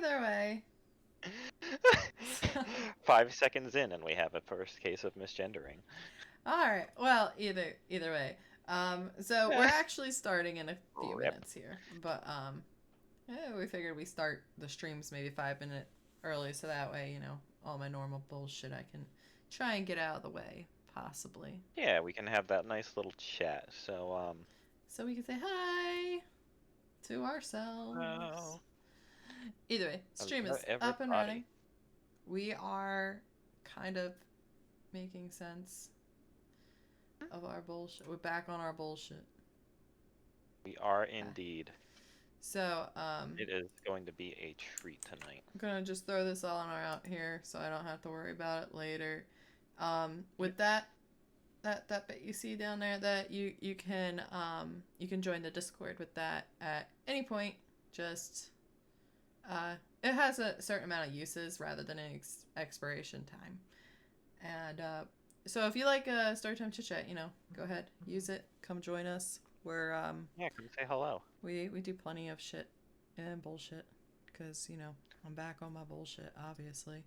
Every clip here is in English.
either way. 5 seconds in, and we have a first case of misgendering. All right. Well, either way. So we're actually starting in a few Rip. minutes here, but we figured we start the streams maybe 5 minutes early, so that way, all my normal bullshit I can try and get out of the way, possibly. Yeah, we can have that nice little chat. So we can say hi to ourselves. Hello. Either way, stream Hello, is up and running. everybody. We are kind of making sense of our bullshit. We're back on our bullshit. We are indeed. So, It is going to be a treat tonight. I'm gonna just throw this all out here so I don't have to worry about it later. With that bit you see down there, that you can join the Discord with that at any point. Just it has a certain amount of uses rather than an expiration time. And so if you like Storytime Chit-Chat, go ahead, use it, come join us. We're Yeah, come say hello. we do plenty of shit and bullshit, because I'm back on my bullshit, obviously.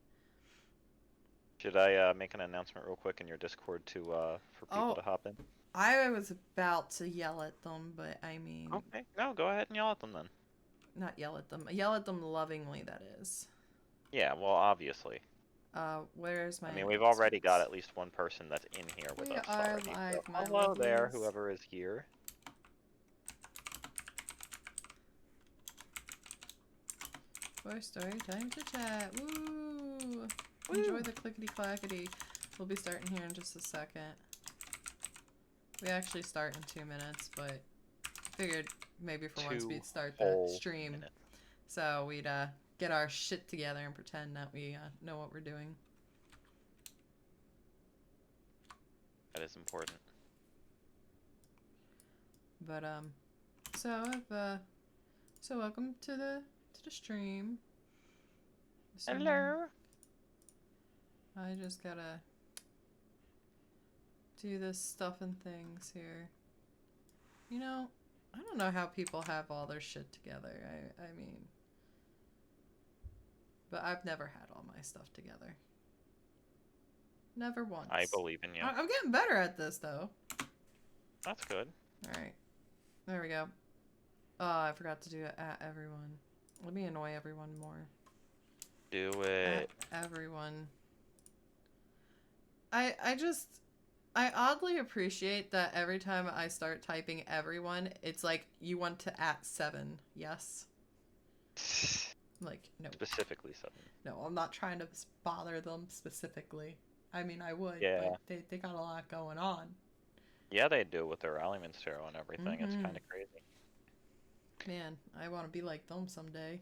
Should I make an announcement real quick in your Discord for people to hop in? I was about to yell at them, but I mean... Okay, no, go ahead and yell at them then. Not yell at them. Yell at them lovingly, that is. Yeah, well, obviously. Where's my... I mean, we've already got at least one person that's in here with us already. Live, so hello there, whoever is here. For Storytime Chit-Chat. Woo! Enjoy the clickety-clackety. We'll be starting here in just a second. We actually start in 2 minutes, but figured maybe for once we'd start the stream. So we'd get our shit together and pretend that we know what we're doing. That is important. But so welcome to the stream. Hello. I just gotta do this stuff and things here. I don't know how people have all their shit together. I mean, but I've never had all my stuff together. Never once. I believe in you. I'm getting better at this, though. That's good. Alright. There we go. Oh, I forgot to do it at everyone. Let me annoy everyone more. Do it. At everyone. I I oddly appreciate that every time I start typing everyone, it's like, you want to @7, yes? Like, no. Specifically 7. No, I'm not trying to bother them specifically. I mean, I would, yeah. but they got a lot going on. Yeah, they do with their Rallyman Tarot and everything. It's kind of crazy. Man, I want to be like them someday.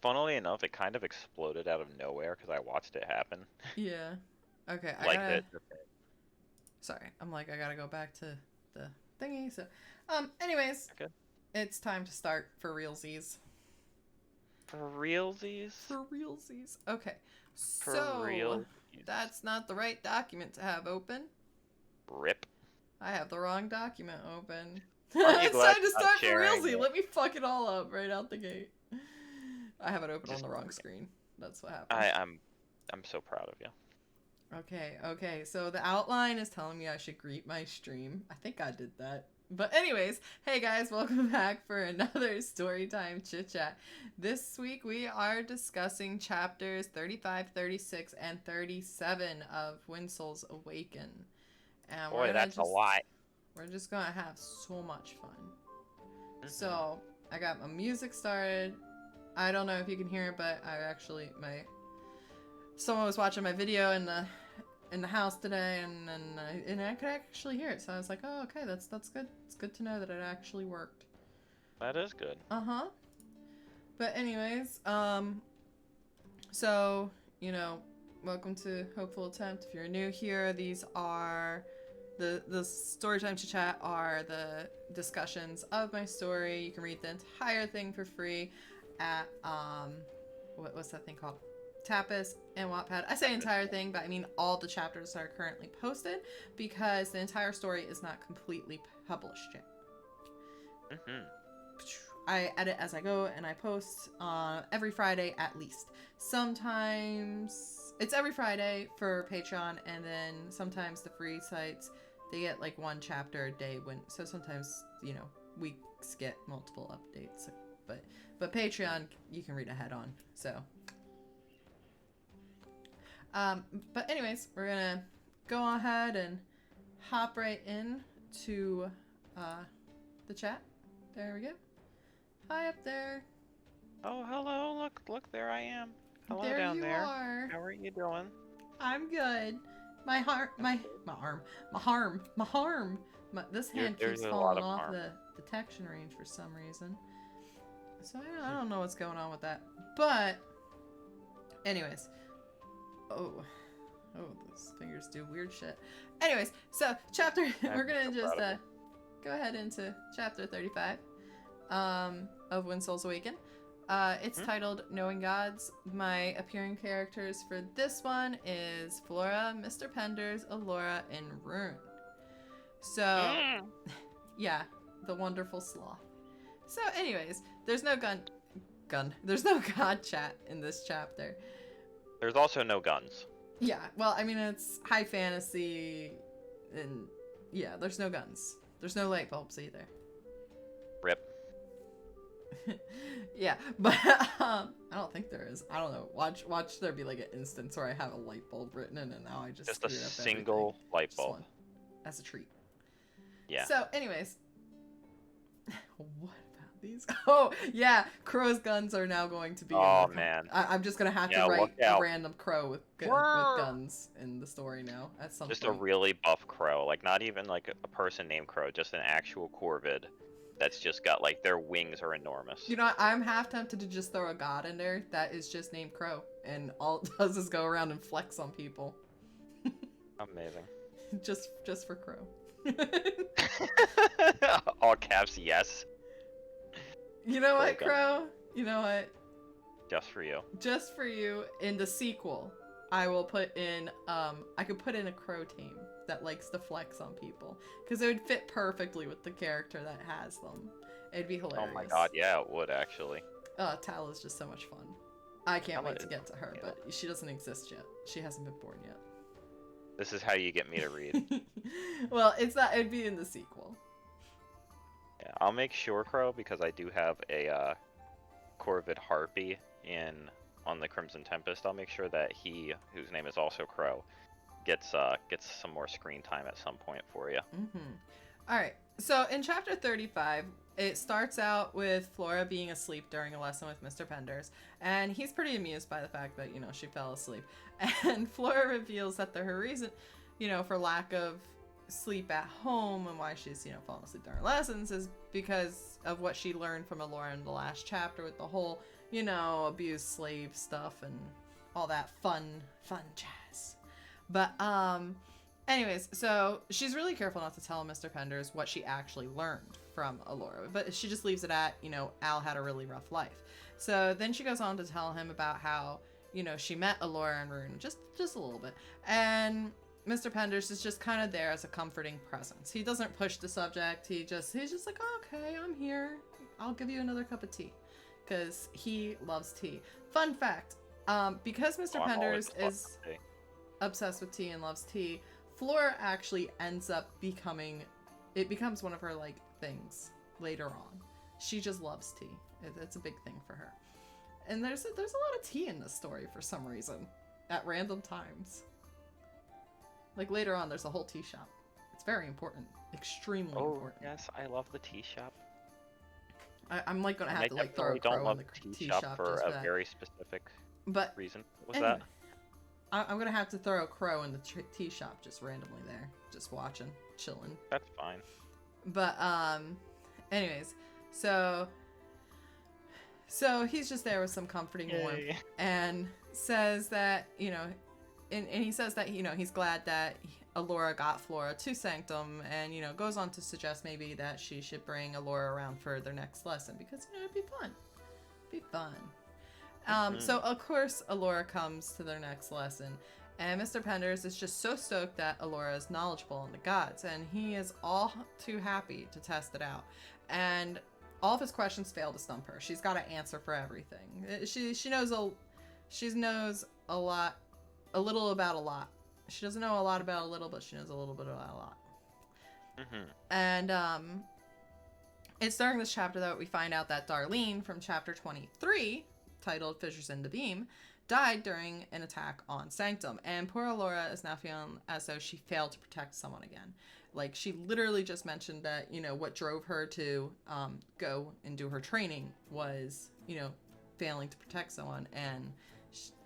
Funnily enough, it kind of exploded out of nowhere because I watched it happen. Yeah. Okay, Sorry, I'm like, I gotta go back to the thingy, so... anyways, okay. It's time to start for realsies. For realsies? For realsies. Okay, so... That's not the right document to have open. Rip. I have the wrong document open. It's time to start for realsy. Let me fuck it all up right out the gate. I have it open on the wrong screen. That's what happened. I'm so proud of you. Okay, so the outline is telling me I should greet my stream. I think I did that. But anyways, hey guys, welcome back for another Storytime Chit-Chat. This week we are discussing chapters 35, 36, and 37 of Souls Awaken. And boy, that's a lot. We're just gonna have so much fun. So, I got my music started. I don't know if you can hear it, but someone was watching my video in the house today, and I could actually hear it. So I was like, oh, okay, that's good. It's good to know that it actually worked. That is good. But anyways, so welcome to Hopeful Attempt. If you're new here, these are the Storytime Chit-Chat are the discussions of my story. You can read the entire thing for free at what's that thing called? Tapas and Wattpad. I say entire thing, but I mean all the chapters are currently posted because the entire story is not completely published yet. I edit as I go, and I post every Friday at least. Sometimes it's every Friday for Patreon, and then sometimes the free sites, they get like one chapter a day. So sometimes, you know, weeks get multiple updates. But Patreon, you can read ahead on. So, but anyways, we're gonna go ahead and hop right in to the chat. There we go. Hi up there. Oh, hello. Look, there I am. Hello There down you there. are. How are you doing? I'm good. This hand There's keeps a lot falling of off harm. the detection range for some reason. So I don't know what's going on with that. But, anyways. Oh, those fingers do weird shit. Anyways, so we're gonna just go ahead into chapter 35 of When Souls Awaken. It's titled Knowing Gods. My appearing characters for this one is Flora, Mr. Penders, Allura, and Rune. So, yeah, the wonderful sloth. So, anyways, there's no there's no god chat in this chapter. There's also no guns. Yeah, well, I mean, it's high fantasy, and yeah, there's no guns. There's no light bulbs either. Rip. Yeah, but I don't think there is. I don't know. Watch there be like an instance where I have a light bulb written in, and now I just a single light bulb. As a treat. Yeah. So, anyways, what about these? Oh, yeah, Crow's guns are now going to be. Oh man. I'm just gonna have to write a random crow with guns in the story now at some point. Just a really buff crow, like not even like a person named Crow, just an actual corvid. That's just got like their wings are enormous. You know, I'm half tempted to just throw a god in there that is just named Crow, and all it does is go around and flex on people. Amazing. just for Crow. All caps, yes. You know what, Crow? You know what? Just for you. Just for you. In the sequel, I will put in. I could put in a Crow team that likes to flex on people, because it would fit perfectly with the character that has them. It'd be hilarious. Oh my god, yeah, it would actually. Tal is just so much fun. I can't wait to get to her, but she doesn't exist yet. She hasn't been born yet. This is how you get me to read. Well, it's not. It'd be in the sequel. Yeah, I'll make sure, Crow, because I do have a Corvid Harpy on the Crimson Tempest. I'll make sure that he, whose name is also Crow, gets some more screen time at some point for you. All right. So in chapter 35, it starts out with Flora being asleep during a lesson with Mr. Penders, and he's pretty amused by the fact that, you know, she fell asleep. And Flora reveals that her reason, you know, for lack of sleep at home and why she's, you know, falling asleep during lessons is because of what she learned from Allura in the last chapter with the whole, you know, abused slave stuff and all that fun jazz. But, anyways, so she's really careful not to tell Mr. Penders what she actually learned from Allura, but she just leaves it at, you know, Al had a really rough life. So then she goes on to tell him about how, you know, she met Allura and Rune just a little bit. And Mr. Penders is just kind of there as a comforting presence. He doesn't push the subject. He's just like, oh, okay, I'm here. I'll give you another cup of tea. Because he loves tea. Fun fact, because Mr. Penders is obsessed with tea and loves tea, Flora actually ends up becomes one of her, like, things later on. She just loves tea. It's a big thing for her. And there's a lot of tea in this story for some reason, at random times. Like, later on, there's a whole tea shop. It's very important. Extremely important. Oh, yes, I love the tea shop. I'm, like, gonna have to, like, throw a crow in the tea shop for a very specific reason. What was anyway, that? I'm gonna have to throw a crow in the tea shop just randomly there. Just watching. Chilling. That's fine. But, anyways, so he's just there with some comforting warmth and says that, you know, and he says that, you know, he's glad that Allura got Flora to Sanctum, and, you know, goes on to suggest maybe that she should bring Allura around for their next lesson because, you know, it'd be fun. So, of course, Allura comes to their next lesson, and Mr. Penders is just so stoked that Allura is knowledgeable in the gods, and he is all too happy to test it out. And all of his questions fail to stump her. She's got an answer for everything. She knows a lot, a little about a lot. She doesn't know a lot about a little, but she knows a little bit about a lot. Mm-hmm. And it's during this chapter that we find out that Darlene from chapter 23, titled Fissures in the Beam, died during an attack on Sanctum. And poor Allura is now feeling as though she failed to protect someone again. Like, she literally just mentioned that, you know, what drove her to go and do her training was, you know, failing to protect someone. And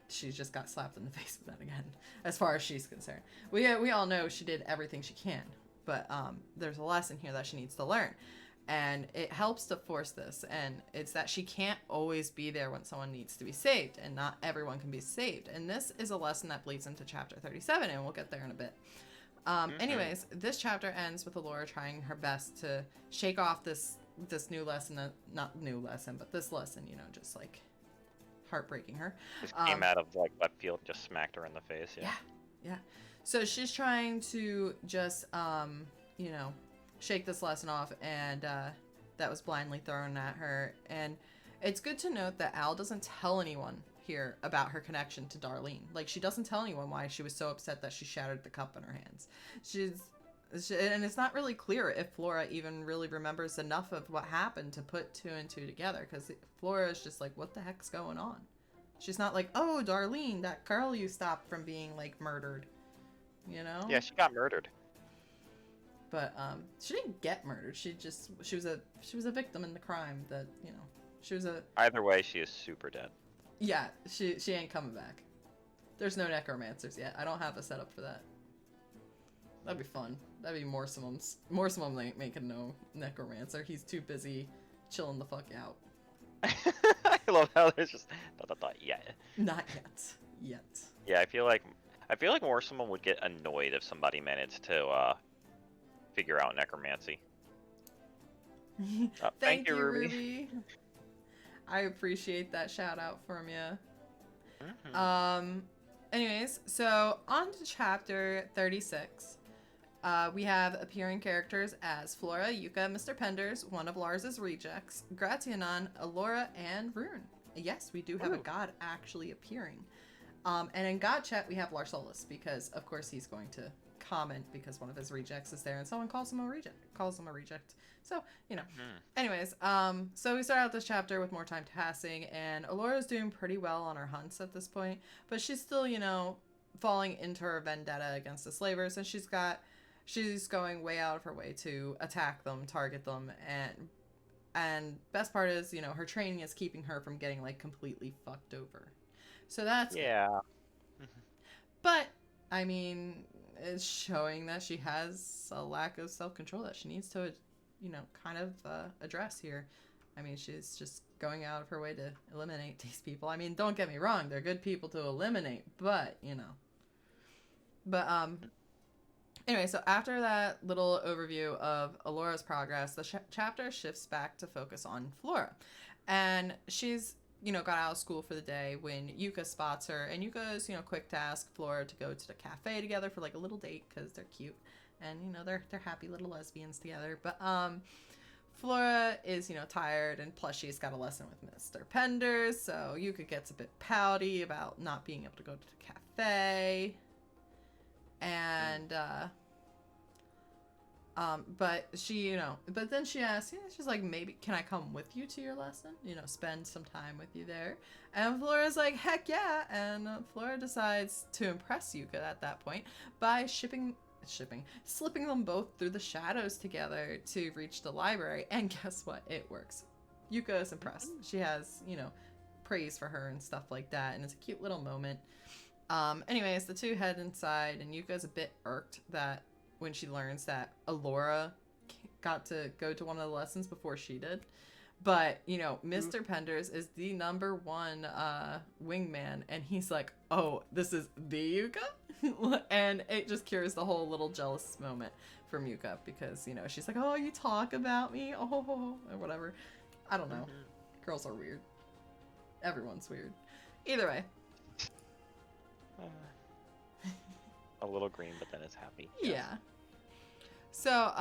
she just got slapped in the face with that again, as far as she's concerned. We all know she did everything she can. But there's a lesson here that she needs to learn. And it helps to force this. And it's that she can't always be there when someone needs to be saved. And not everyone can be saved. And this is a lesson that bleeds into chapter 37. And we'll get there in a bit. Anyways, this chapter ends with Allura trying her best to shake off this new lesson. Not new lesson, but this lesson, you know, just like heartbreaking her. Just came out of like left field and just smacked her in the face. Yeah. So she's trying to just, you know, shake this lesson off, and that was blindly thrown at her. And it's good to note that Al doesn't tell anyone here about her connection to Darlene. Like, she doesn't tell anyone why she was so upset that she shattered the cup in her hands. And it's not really clear if Flora even really remembers enough of what happened to put two and two together, because Flora is just like, what the heck's going on? She's not like, oh, Darlene, that girl you stopped from being, like, murdered. You know? Yeah, she got murdered. But she didn't get murdered. She was a victim in the crime that, you know, she was a... Either way, she is super dead. Yeah, she ain't coming back. There's no necromancers yet. I don't have a setup for that. That'd be fun. That'd be Morsimum's. Morsimum ain't making no necromancer. He's too busy chilling the fuck out. I love how there's just yeah. Not yet. Yeah, I feel like Morsimum would get annoyed if somebody managed to figure out necromancy. Thank you, Ruby. I appreciate that shout out from you. Mm-hmm. Anyways, so on to chapter 36. We have appearing characters as Flora, Yuka, Mr. Penders, one of Lars's rejects, Gratianon, Allura, and Rune. Yes, we do have a god actually appearing. And in God Chat, we have Larsolus, because, of course, he's going to comment because one of his rejects is there and someone calls him a reject. So, you know. Anyways, so we start out this chapter with more time passing, and Allura's doing pretty well on her hunts at this point, but she's still, you know, falling into her vendetta against the slavers, and she's going way out of her way to attack them, target them, and best part is, you know, her training is keeping her from getting, like, completely fucked over. So that's yeah. But I mean, it's showing that she has a lack of self-control that she needs to, you know, kind of address here. I mean, she's just going out of her way to eliminate these people. I mean, don't get me wrong, they're good people to eliminate, but, you know. But anyway, so after that little overview of Allura's progress, the chapter shifts back to focus on Flora. And she's, you know, got out of school for the day when Yuka spots her, and Yuka's, you know, quick to ask Flora to go to the cafe together for, like, a little date, because they're cute, and, you know, they're happy little lesbians together. But Flora is, you know, tired, and plus she's got a lesson with Mr. Penders, so Yuka gets a bit pouty about not being able to go to the cafe, and but she, you know, but then she asks, you know, she's like, maybe, can I come with you to your lesson? You know, spend some time with you there. And Flora's like, heck yeah. And Flora decides to impress Yuka at that point by slipping them both through the shadows together to reach the library. And guess what? It works. Yuka is impressed. She has, you know, praise for her and stuff like that. And it's a cute little moment. Anyways, the two head inside, and Yuka's a bit irked that when she learns that Allura got to go to one of the lessons before she did. But, you know, Mr. Penders is the #1 wingman, and he's like, oh, this is the Yuka? And it just cures the whole little jealous moment from Yuka, because, you know, she's like, oh, you talk about me? Oh, or whatever. I don't know. Girls are weird. Everyone's weird. Either way. A little green, but then it's happy. Yeah. So,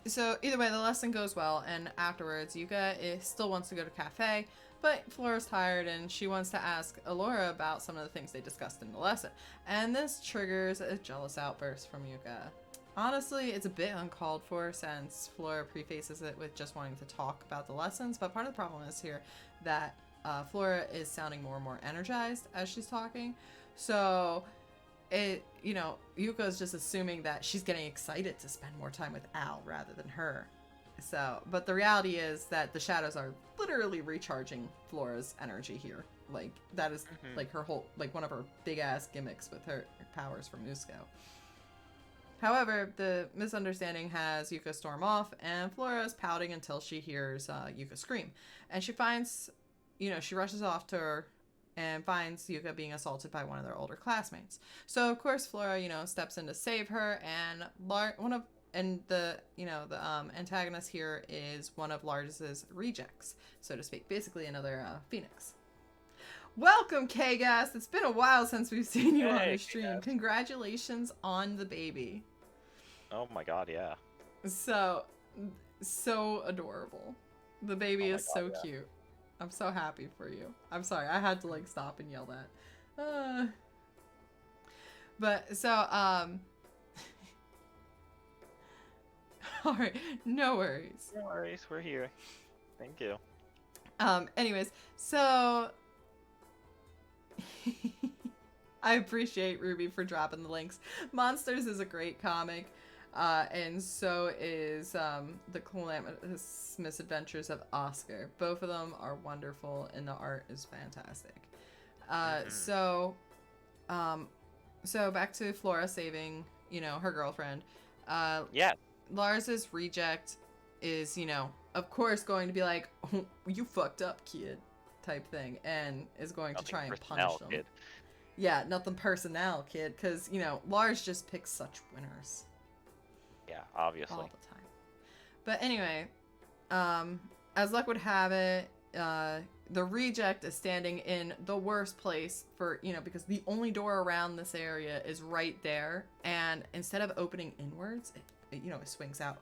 So either way, the lesson goes well, and afterwards, Yuka still wants to go to cafe, but Flora's tired and she wants to ask Alora about some of the things they discussed in the lesson. And this triggers a jealous outburst from Yuka. Honestly, it's a bit uncalled for since Flora prefaces it with just wanting to talk about the lessons, but part of the problem is here that Flora is sounding more and more energized as she's talking. So Yuko's just assuming that she's getting excited to spend more time with Al rather than her. So, but the reality is that the shadows are literally recharging Flora's energy here. Like, that is like her whole, like one of her big ass gimmicks with her powers from Musco. However, the misunderstanding has Yuka storm off, and Flora is pouting until she hears Yuka scream. And she finds, she rushes off to her and finds Yuka being assaulted by one of their older classmates. So, of course, Flora, steps in to save her, and the antagonist here is one of Lars's rejects, so to speak. Basically, another Phoenix. Welcome, K-Gas! It's been a while since we've seen you on the stream. K-Gas. Congratulations on the baby. Oh my god, yeah. So adorable. The baby is so cute. I'm so happy for you. I'm sorry, I had to stop and yell that. But so all right, no worries. No worries, we're here. Thank you. Anyways, so I appreciate Ruby for dropping the links. Monsters is a great comic. And so is The Calamitous Misadventures of Oscar. Both of them are wonderful, and the art is fantastic. So back to Flora saving, her girlfriend. Yeah. Lars's reject is, of course going to be like, oh, you fucked up, kid, type thing, and is going to try and punish them. Kid. Yeah, nothing personnel, kid, because, Lars just picks such winners. Yeah, obviously. All the time. But anyway, as luck would have it, the reject is standing in the worst place for, because the only door around this area is right there. And instead of opening inwards, it swings out.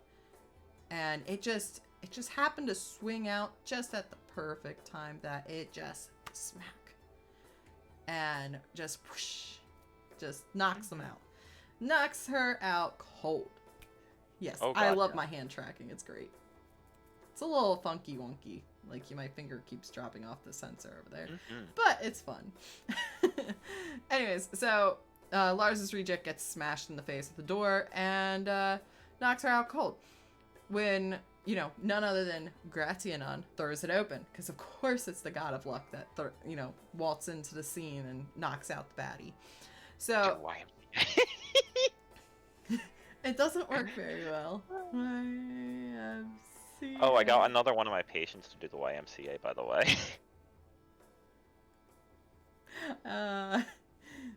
And it just happened to swing out just at the perfect time that it just smack. And just whoosh, just knocks them out. Knocks her out cold. Yes, oh, God, I love my hand tracking. It's great. It's a little funky wonky. Like, my finger keeps dropping off the sensor over there. But it's fun. Anyways, so Lars's reject gets smashed in the face with the door and knocks her out cold. When, none other than Gratianon throws it open. Because, of course, it's the god of luck that, waltz into the scene and knocks out the baddie. So... It doesn't work very well. YMCA. Oh, I got another one of my patients to do the YMCA, by the way.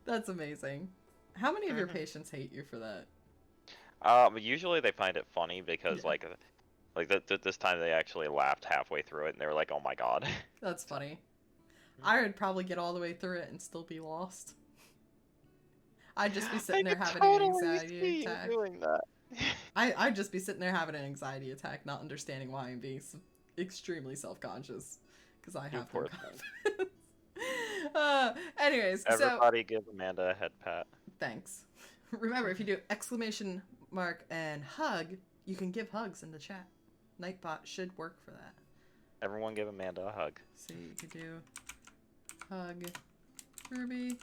That's amazing. How many of your patients hate you for that? Usually they find it funny because, this time they actually laughed halfway through it, and they were like, oh my god. That's funny. I would probably get all the way through it and still be lost. I'd just be sitting there having an anxiety attack. Doing that. I'd just be sitting there having an anxiety attack, not understanding why I'm being extremely self-conscious. Because I have no confidence. Anyways, everybody give Amanda a head pat. Thanks. Remember, if you do exclamation mark and hug, you can give hugs in the chat. Nightbot should work for that. Everyone give Amanda a hug. See, you could do hug Ruby.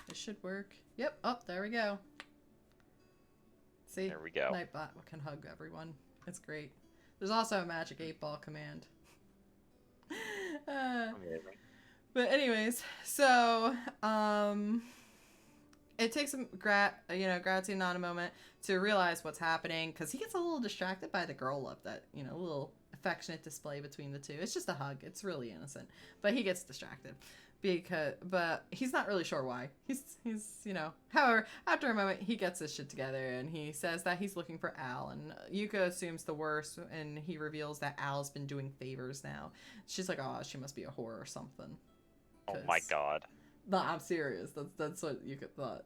It should work. Yep. Oh, there we go. See? There we go. Nightbot can hug everyone. It's great. There's also a magic 8-ball command. But anyways, so it takes him Gratianon a moment to realize what's happening because he gets a little distracted by the girl love that a little affectionate display between the two. It's just a hug. It's really innocent, but he gets distracted. But he's not really sure why. He's however, after a moment, he gets his shit together and he says that he's looking for Al, and Yuka assumes the worst, and he reveals that Al's been doing favors now. She's like, oh, she must be a whore or something. Oh my god. No, I'm serious. That's what Yuka thought.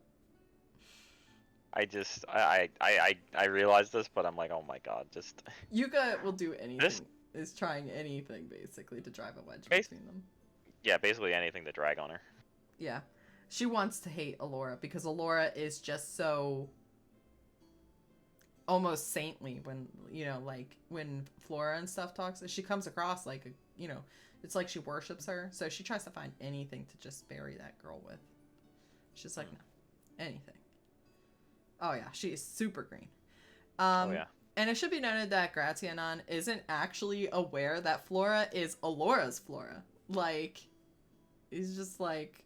I realized this, but I'm like, oh my god, just Yuka will do this. anything, is trying anything basically to drive a wedge Bas- between them. yeah, basically anything to drag on her. Yeah. She wants to hate Alora because Alora is just so almost saintly when, like when Flora and stuff talks. She comes across like, it's like she worships her. So she tries to find anything to just bury that girl with. She's like, no, anything. Oh, yeah. She's super green. Oh yeah. And it should be noted that Gratianon isn't actually aware that Flora is Alora's Flora. Like, he's just like,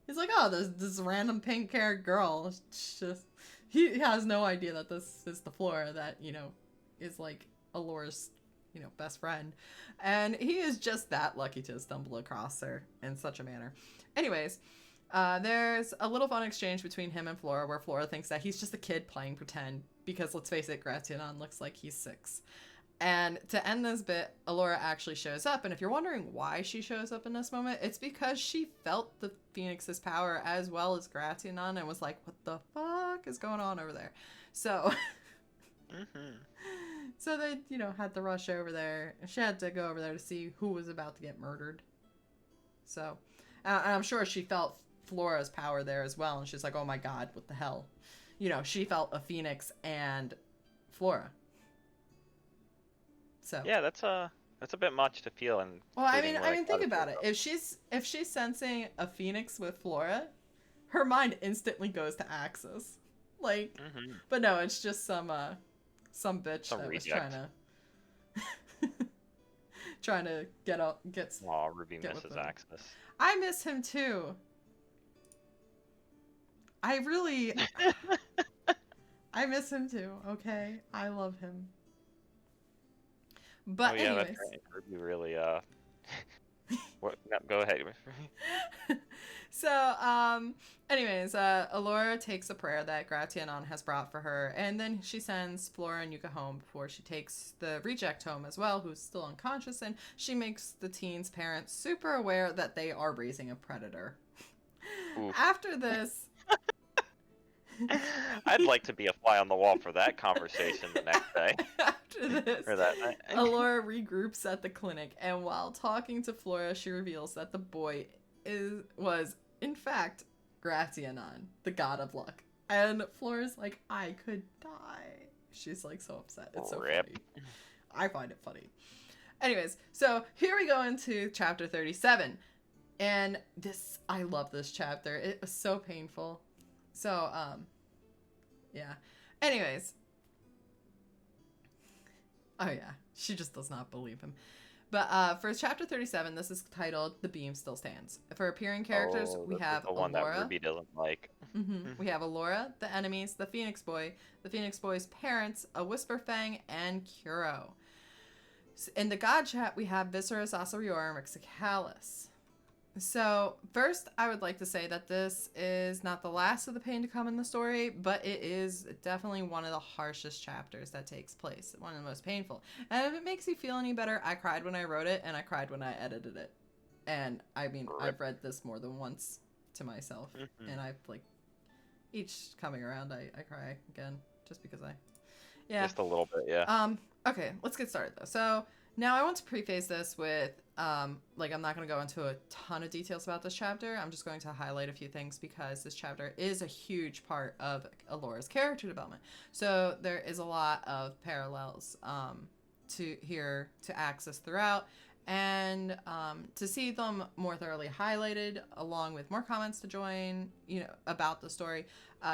oh, this random pink-haired girl. It's just, he has no idea that this is the Flora that, is like Alora's, best friend. And he is just that lucky to stumble across her in such a manner. Anyways, there's a little fun exchange between him and Flora where Flora thinks that he's just a kid playing pretend because, let's face it, Gratianon looks like he's 6. And to end this bit, Alora actually shows up. And if you're wondering why she shows up in this moment, it's because she felt the Phoenix's power as well as Gratianon and was like, what the fuck is going on over there? So, so they, had to rush over there. She had to go over there to see who was about to get murdered. So, and I'm sure she felt Flora's power there as well. And she's like, oh my god, what the hell? She felt a Phoenix and Flora. So yeah, that's a bit much to feel. And well, I mean, think about it. If she's sensing a Phoenix with Flora, her mind instantly goes to Axis. Like, but no, it's just some bitch that was trying to get. Aw, Ruby misses Axis. I miss him too. I really, I miss him too. Okay, I love him. But anyways, that's right. Ruby really what? No, go ahead. So, anyways, Alora takes a prayer that Gratianon has brought for her, and then she sends Flora and Yuka home before she takes the reject home as well, who's still unconscious, and she makes the teen's parents super aware that they are raising a predator. After this... I'd like to be a fly on the wall for that conversation the next day. After this, or that night. Alora regroups at the clinic, and while talking to Flora, she reveals that the boy was in fact Gratianon, the god of luck. And Flora's like, I could die. She's like so upset. It's so funny. I find it funny. Anyways, so here we go into chapter 37. And I love this chapter. It was so painful. So, yeah. Anyways. Oh, yeah. She just does not believe him. But for chapter 37, this is titled "The Beam Still Stands." For appearing characters, we have the one Alora. That Ruby doesn't like. We have Alora, the enemies, the Phoenix Boy, the Phoenix Boy's parents, a Whisperfang, and Kuro. In the God Chat, we have Viserys, Asarior, and Rixacalis. So, first, I would like to say that this is not the last of the pain to come in the story, but it is definitely one of the harshest chapters that takes place. One of the most painful. And if it makes you feel any better, I cried when I wrote it, and I cried when I edited it. And, I mean, I've read this more than once to myself, and I've, like, each coming around, I cry again, just because yeah. Just a little bit, yeah. Okay, let's get started, though. So... Now, I want to preface this with, I'm not going to go into a ton of details about this chapter. I'm just going to highlight a few things because this chapter is a huge part of Alora's character development. So there is a lot of parallels to access throughout, and to see them more thoroughly highlighted, along with more comments to join, about the story.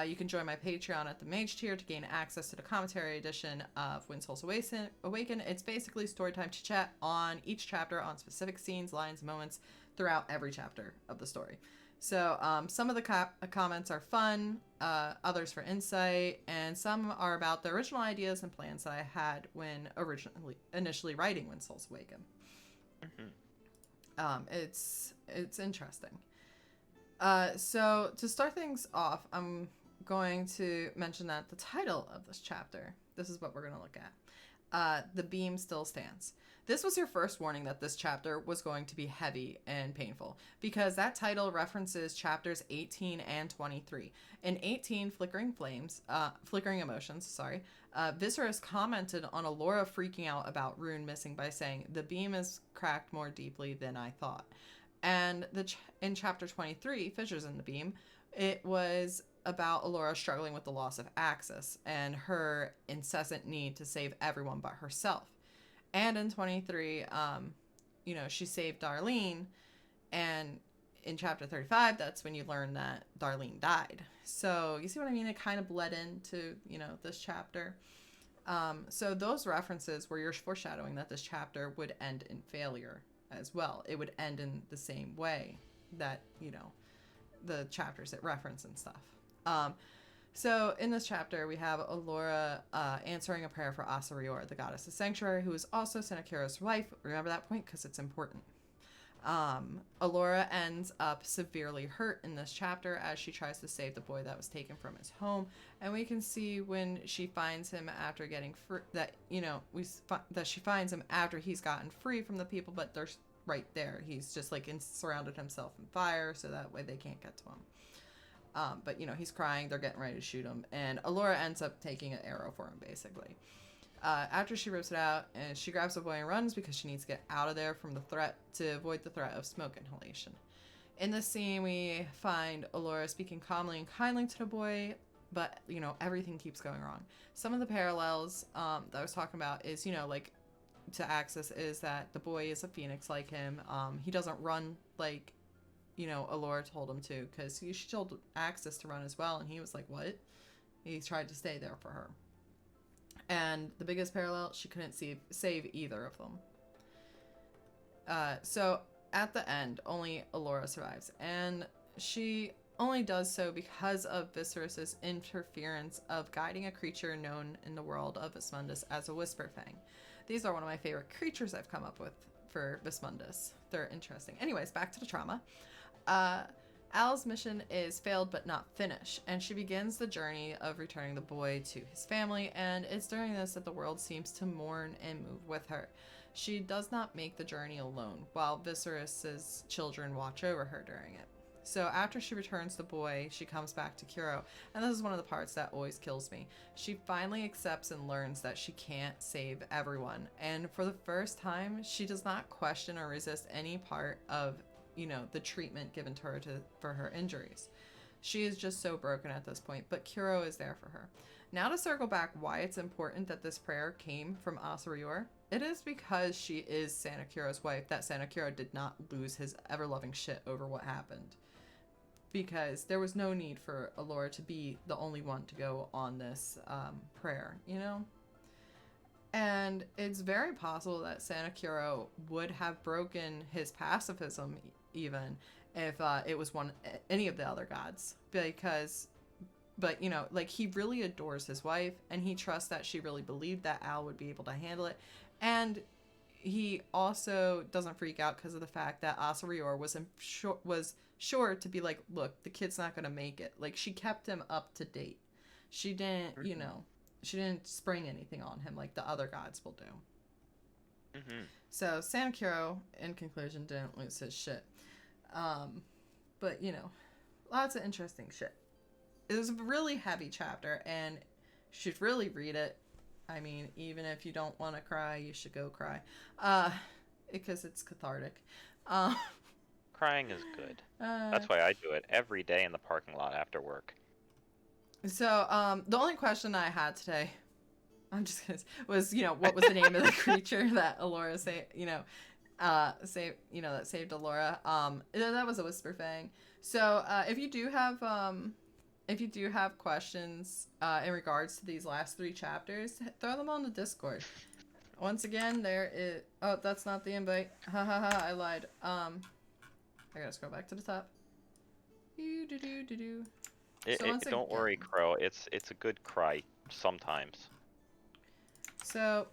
You can join my Patreon at the Mage tier to gain access to the commentary edition of When Souls Awaken. It's basically Storytime Chit-Chat on each chapter on specific scenes, lines, moments throughout every chapter of the story. So some of the comments are fun, others for insight, and some are about the original ideas and plans that I had when initially writing When Souls Awaken. It's interesting. So to start things off, I'm going to mention that the title of this chapter, this is what we're going to look at. The Beam Still Stands. This was your first warning that this chapter was going to be heavy and painful, because that title references chapters 18 and 23. In 18, Flickering Emotions, Viserys commented on Alora freaking out about Rune missing by saying, "The beam is cracked more deeply than I thought." And in chapter 23, Fissures in the Beam, it was about Alora struggling with the loss of Axis and her incessant need to save everyone but herself. And in 23, she saved Darlene, and in chapter 35, that's when you learn that Darlene died. So you see what I mean? It kind of bled into, this chapter. So those references were your foreshadowing that this chapter would end in failure as well. It would end in the same way that, the chapters it reference and stuff. So in this chapter, we have Alora answering a prayer for Asarior, the goddess of sanctuary, who is also Senecaro's wife. Remember that point because it's important. Alora ends up severely hurt in this chapter as she tries to save the boy that was taken from his home, and we can see when she finds him after getting free that she finds him after he's gotten free from the people, but they're right there. He's just like surrounded himself in fire, so that way they can't get to him. But he's crying. They're getting ready to shoot him, and Alora ends up taking an arrow for him basically. After she rips it out, and she grabs the boy and runs because she needs to get out of there from the threat to avoid the threat of smoke inhalation. In this scene, we find Alora speaking calmly and kindly to the boy, but everything keeps going wrong. Some of the parallels that I was talking about is to Axis is that the boy is a phoenix like him. He doesn't run like Alora told him to, because she told Axis to run as well, and he was like, what? He tried to stay there for her. And the biggest parallel, she couldn't save either of them. So at the end, only Alora survives, and she only does so because of Viserys' interference of guiding a creature known in the world of Vismundus as a Whisperfang. These are one of my favorite creatures I've come up with for Vismundus. They're interesting. Anyways, back to the trauma. Al's mission is failed but not finished, and she begins the journey of returning the boy to his family, and it's during this that the world seems to mourn and move with her. She does not make the journey alone, while Viserys' children watch over her during it. So after she returns the boy, she comes back to Kuro, and this is one of the parts that always kills me. She finally accepts and learns that she can't save everyone, and for the first time, she does not question or resist any part of the treatment given to her for her injuries. She is just so broken at this point, but Kuro is there for her. Now to circle back why it's important that this prayer came from Asarior, it is because she is Sanakuro's wife that Sanakuro did not lose his ever-loving shit over what happened. Because there was no need for Alora to be the only one to go on this prayer, And it's very possible that Sanakuro would have broken his pacifism even if it was any of the other gods, but he really adores his wife, and he trusts that she really believed that Al would be able to handle it, and he also doesn't freak out because of the fact that Asarior was sure to be like, look, the kid's not gonna make it. Like, she kept him up to date. She didn't she didn't spring anything on him like the other gods will do. So Sanakuro, in conclusion, didn't lose his shit. But, lots of interesting shit. It was a really heavy chapter, and you should really read it. I mean, even if you don't want to cry, you should go cry. Because it's cathartic. Crying is good. That's why I do it every day in the parking lot after work. So, the only question I had today, was, what was the name of the creature that Alora that saved Alora? That was a Whisperfang. So, if you do have questions, in regards to these last 3 chapters, throw them on the Discord. Once again, there is, oh, that's not the invite. Ha ha ha, I lied. I gotta scroll back to the top. Don't worry, Crow. It's a good cry sometimes. So,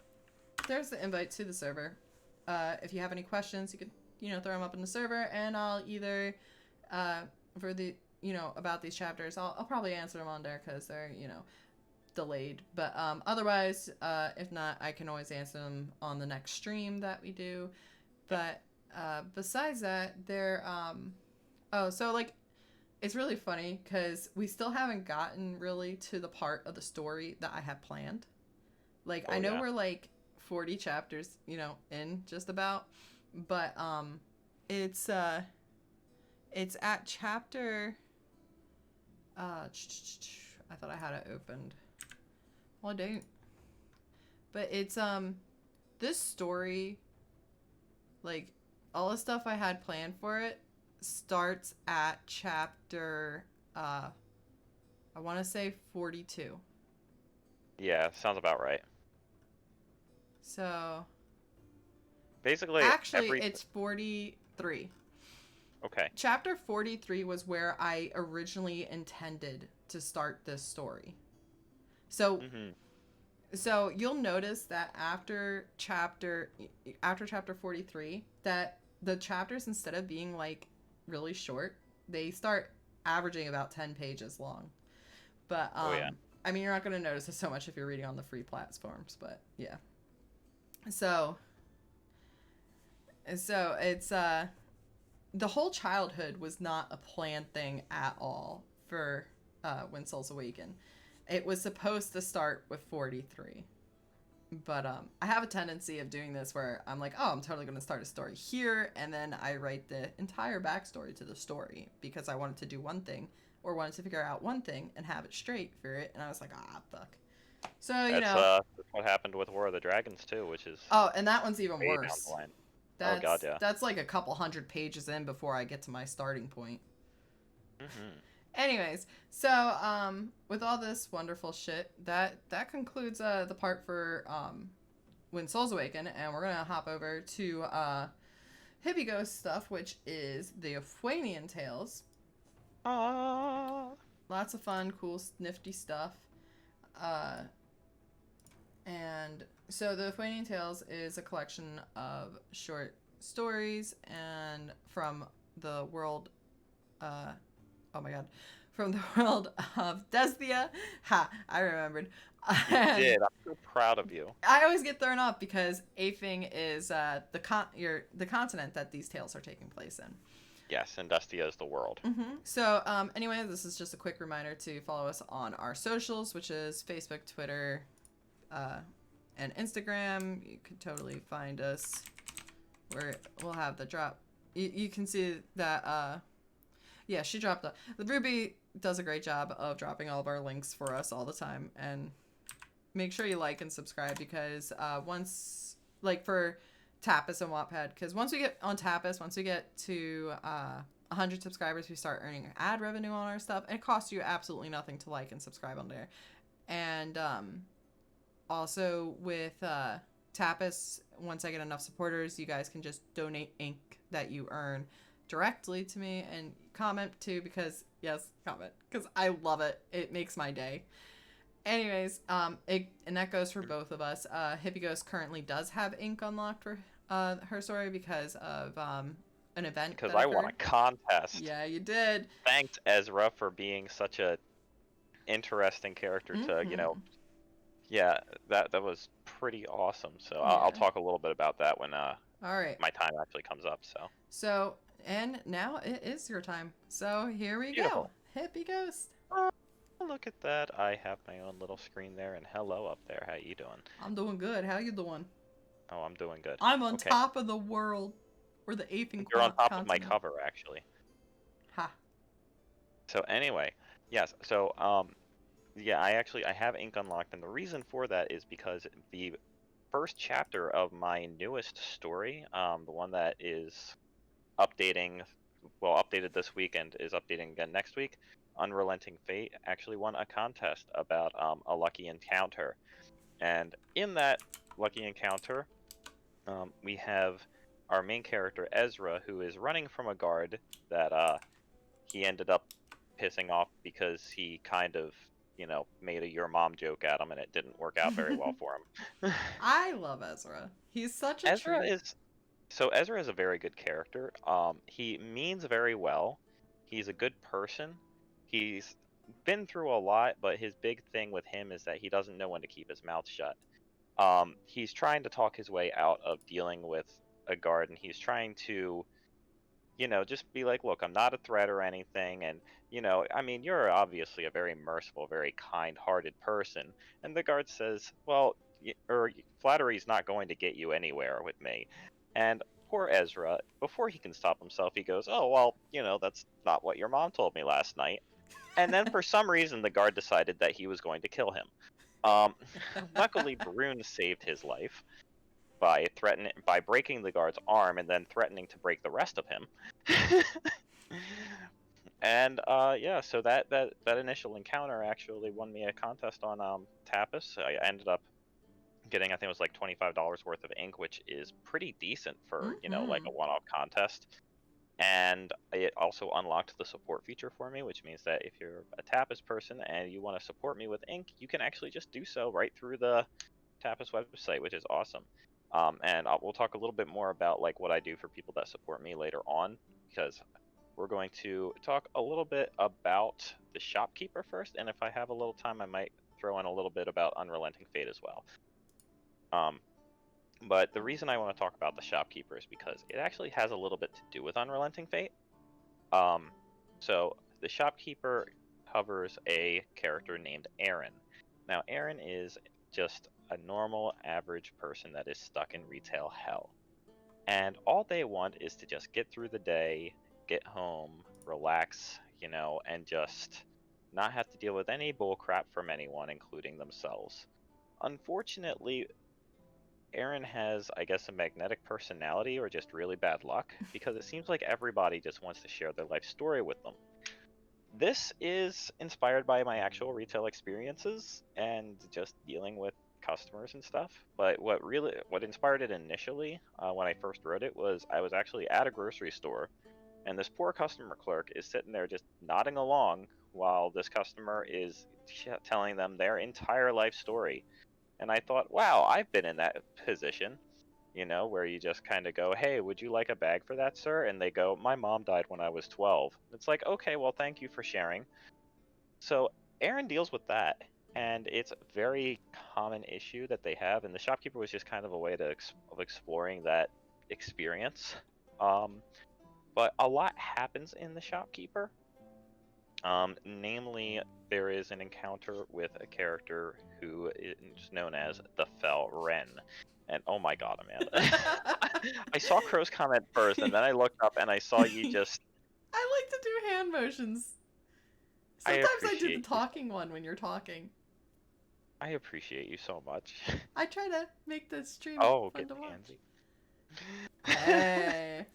there's the invite to the server. If you have any questions, you could, throw them up in the server, and I'll either, for the, about these chapters, I'll probably answer them on there because they're, delayed. But otherwise, if not, I can always answer them on the next stream that we do. But besides that, so like, it's really funny because we still haven't gotten really to the part of the story that I had planned. Like, I know we're like 40 chapters, in just about, but it's at chapter. I thought I had it opened. Well, I don't. But it's this story, like, all the stuff I had planned for it starts at chapter I want to say 42. Yeah, sounds about right. So basically, actually it's 43. Okay. Chapter 43 was where I originally intended to start this story. So so you'll notice that after chapter 43, that the chapters, instead of being like really short, they start averaging about 10 pages long. But I mean, you're not going to notice it so much if you're reading on the free platforms, but yeah. So it's the whole childhood was not a planned thing at all for when Souls Awaken. It was supposed to start with 43. But I have a tendency of doing this where I'm like, oh, I'm totally going to start a story here, and then I write the entire backstory to the story because I wanted to do one thing or wanted to figure out one thing and have it straight for it, and I was like, fuck. So, that's what happened with War of the Dragons too, which is... Oh, and that one's even worse. Down the line. That's, oh god, yeah. That's like a couple hundred pages in before I get to my starting point. Anyways, so with all this wonderful shit, that concludes the part for when Souls Awaken, and we're gonna hop over to HippieGhost stuff, which is the Aphuanian Tales. Lots of fun, cool, nifty stuff. And so the Aphuanian Tales is a collection of short stories and from the world from the world of Desthia. Ha, I remembered. You did. I'm so proud of you. I always get thrown off because Aphing is the continent that these tales are taking place in. Yes, and Desthia is the world. So anyway, this is just a quick reminder to follow us on our socials, which is Facebook, Twitter, and Instagram. You could totally find us where we'll have the drop. You can see that yeah, she dropped the Ruby does a great job of dropping all of our links for us all the time, and make sure you like and subscribe because once, like for Tapas and Wattpad, because once we get on Tapas, once we get to 100 subscribers, we start earning ad revenue on our stuff, and it costs you absolutely nothing to like and subscribe on there. And also with Tapas, once I get enough supporters, you guys can just donate ink that you earn directly to me, and comment too, because comment, because I love it. It makes my day. Anyways, and that goes for both of us. HippieGhost currently does have ink unlocked for her story because of an event. Because I won a contest. Yeah, you did. Thanks, Ezra, for being such a interesting character to, yeah, that was pretty awesome. So I'll talk a little bit about that when all right, my time actually comes up. So and now it is your time. So here we go. HippieGhost. Oh, look at that. I have my own little screen there, and hello up there. How you doing? I'm doing good. How you doing? Oh, I'm doing good. I'm on top of the world. Or the Aphing. You're on top of my cover, actually. Ha. So anyway, yes. So yeah, I have ink unlocked, and the reason for that is because the first chapter of my newest story, the one that is updated this weekend, is updating again next week, Unrelenting Fate, actually won a contest about a lucky encounter. And in that lucky encounter, we have our main character, Ezra, who is running from a guard that he ended up pissing off because he kind of, made a your mom joke at him, and it didn't work out very well for him. I love Ezra. He's such a Ezra is a very good character. He means very well. He's a good person. He's been through a lot, but his big thing with him is that he doesn't know when to keep his mouth shut. He's trying to talk his way out of dealing with a guard, and he's trying to, just be like, look, I'm not a threat or anything. And, I mean, you're obviously a very merciful, very kind hearted person. And the guard says, well, flattery's not going to get you anywhere with me. And poor Ezra, before he can stop himself, he goes, oh, well, that's not what your mom told me last night. And then for some reason, the guard decided that he was going to kill him. Luckily, Brune saved his life by breaking the guard's arm and then threatening to break the rest of him. And yeah, so that initial encounter actually won me a contest on Tapas. I ended up getting, I think it was like $25 worth of ink, which is pretty decent for like a one-off contest. And it also unlocked the support feature for me, which means that if you're a Tapas person and you want to support me with ink, you can actually just do so right through the Tapas website, which is awesome. And we'll talk a little bit more about like what I do for people that support me later on, because we're going to talk a little bit about the shopkeeper first, and if I have a little time, I might throw in a little bit about Unrelenting Fate as well. But the reason I want to talk about the shopkeeper is because it actually has a little bit to do with Unrelenting Fate. So the shopkeeper covers a character named Aaron. Now, Aaron is just a normal, average person that is stuck in retail hell. And all they want is to just get through the day, get home, relax, and just not have to deal with any bullcrap from anyone, including themselves. Unfortunately, Aaron has, I guess, a magnetic personality or just really bad luck, because it seems like everybody just wants to share their life story with them. This is inspired by my actual retail experiences and just dealing with customers and stuff. But what inspired it initially, when I first wrote it, was I was actually at a grocery store, and this poor customer clerk is sitting there just nodding along while this customer is telling them their entire life story. And I thought, wow, I've been in that position, where you just kind of go, hey, would you like a bag for that, sir? And they go, my mom died when I was 12. It's like, okay, well, thank you for sharing. So Aaron deals with that, and it's a very common issue that they have, and the shopkeeper was just kind of a way of exploring that experience. But a lot happens in the shopkeeper. Namely, there is an encounter with a character who is known as the Fell Wren. And oh my god, Amanda. I saw Crow's comment first, and then I looked up and I saw you just... I like to do hand motions. Sometimes I do the talking one when you're talking. I appreciate you so much. I try to make the stream fun to watch. Pansy. Hey.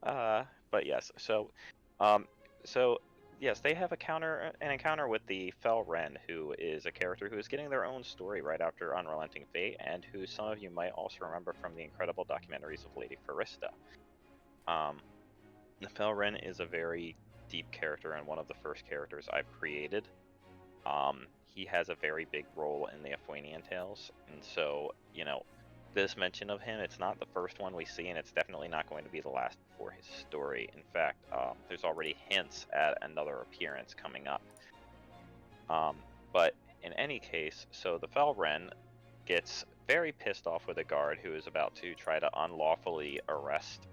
But yes, so yes, they have an encounter with the Fell Wren, who is a character who is getting their own story right after Unrelenting Fate, and who some of you might also remember from the incredible documentaries of Lady Farista. The Fell Wren is a very deep character and one of the first characters I've created. He has a very big role in the Aphuanian Tales, and so, this mention of him, it's not the first one we see, and it's definitely not going to be the last for his story. In fact, there's already hints at another appearance coming up. But in any case, so the Fell Wren gets very pissed off with a guard who is about to try to unlawfully arrest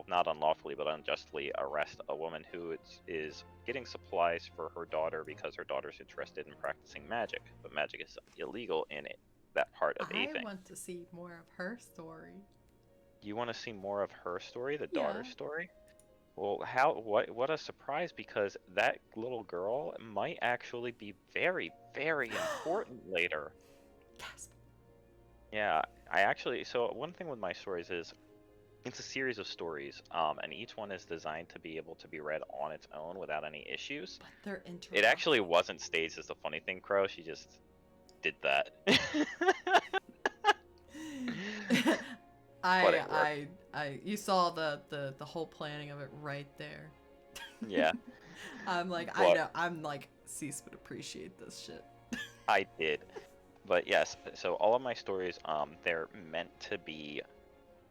not unlawfully, but unjustly arrest a woman who is getting supplies for her daughter because her daughter's interested in practicing magic, but magic is illegal in that part of Athing. I want to see more of her story. You want to see more of her story, the daughter's story? Well, what a surprise, because that little girl might actually be very, very important later. Yes. Yeah, so one thing with my stories is, it's a series of stories, and each one is designed to be able to be read on its own without any issues. But they're interesting. It actually wasn't staged as the funny thing, Crow. She just did that. You saw the whole planning of it right there. Yeah. I'm like, I know. I'm like, Cease would appreciate this shit. I did. But yes, so all of my stories, they're meant to be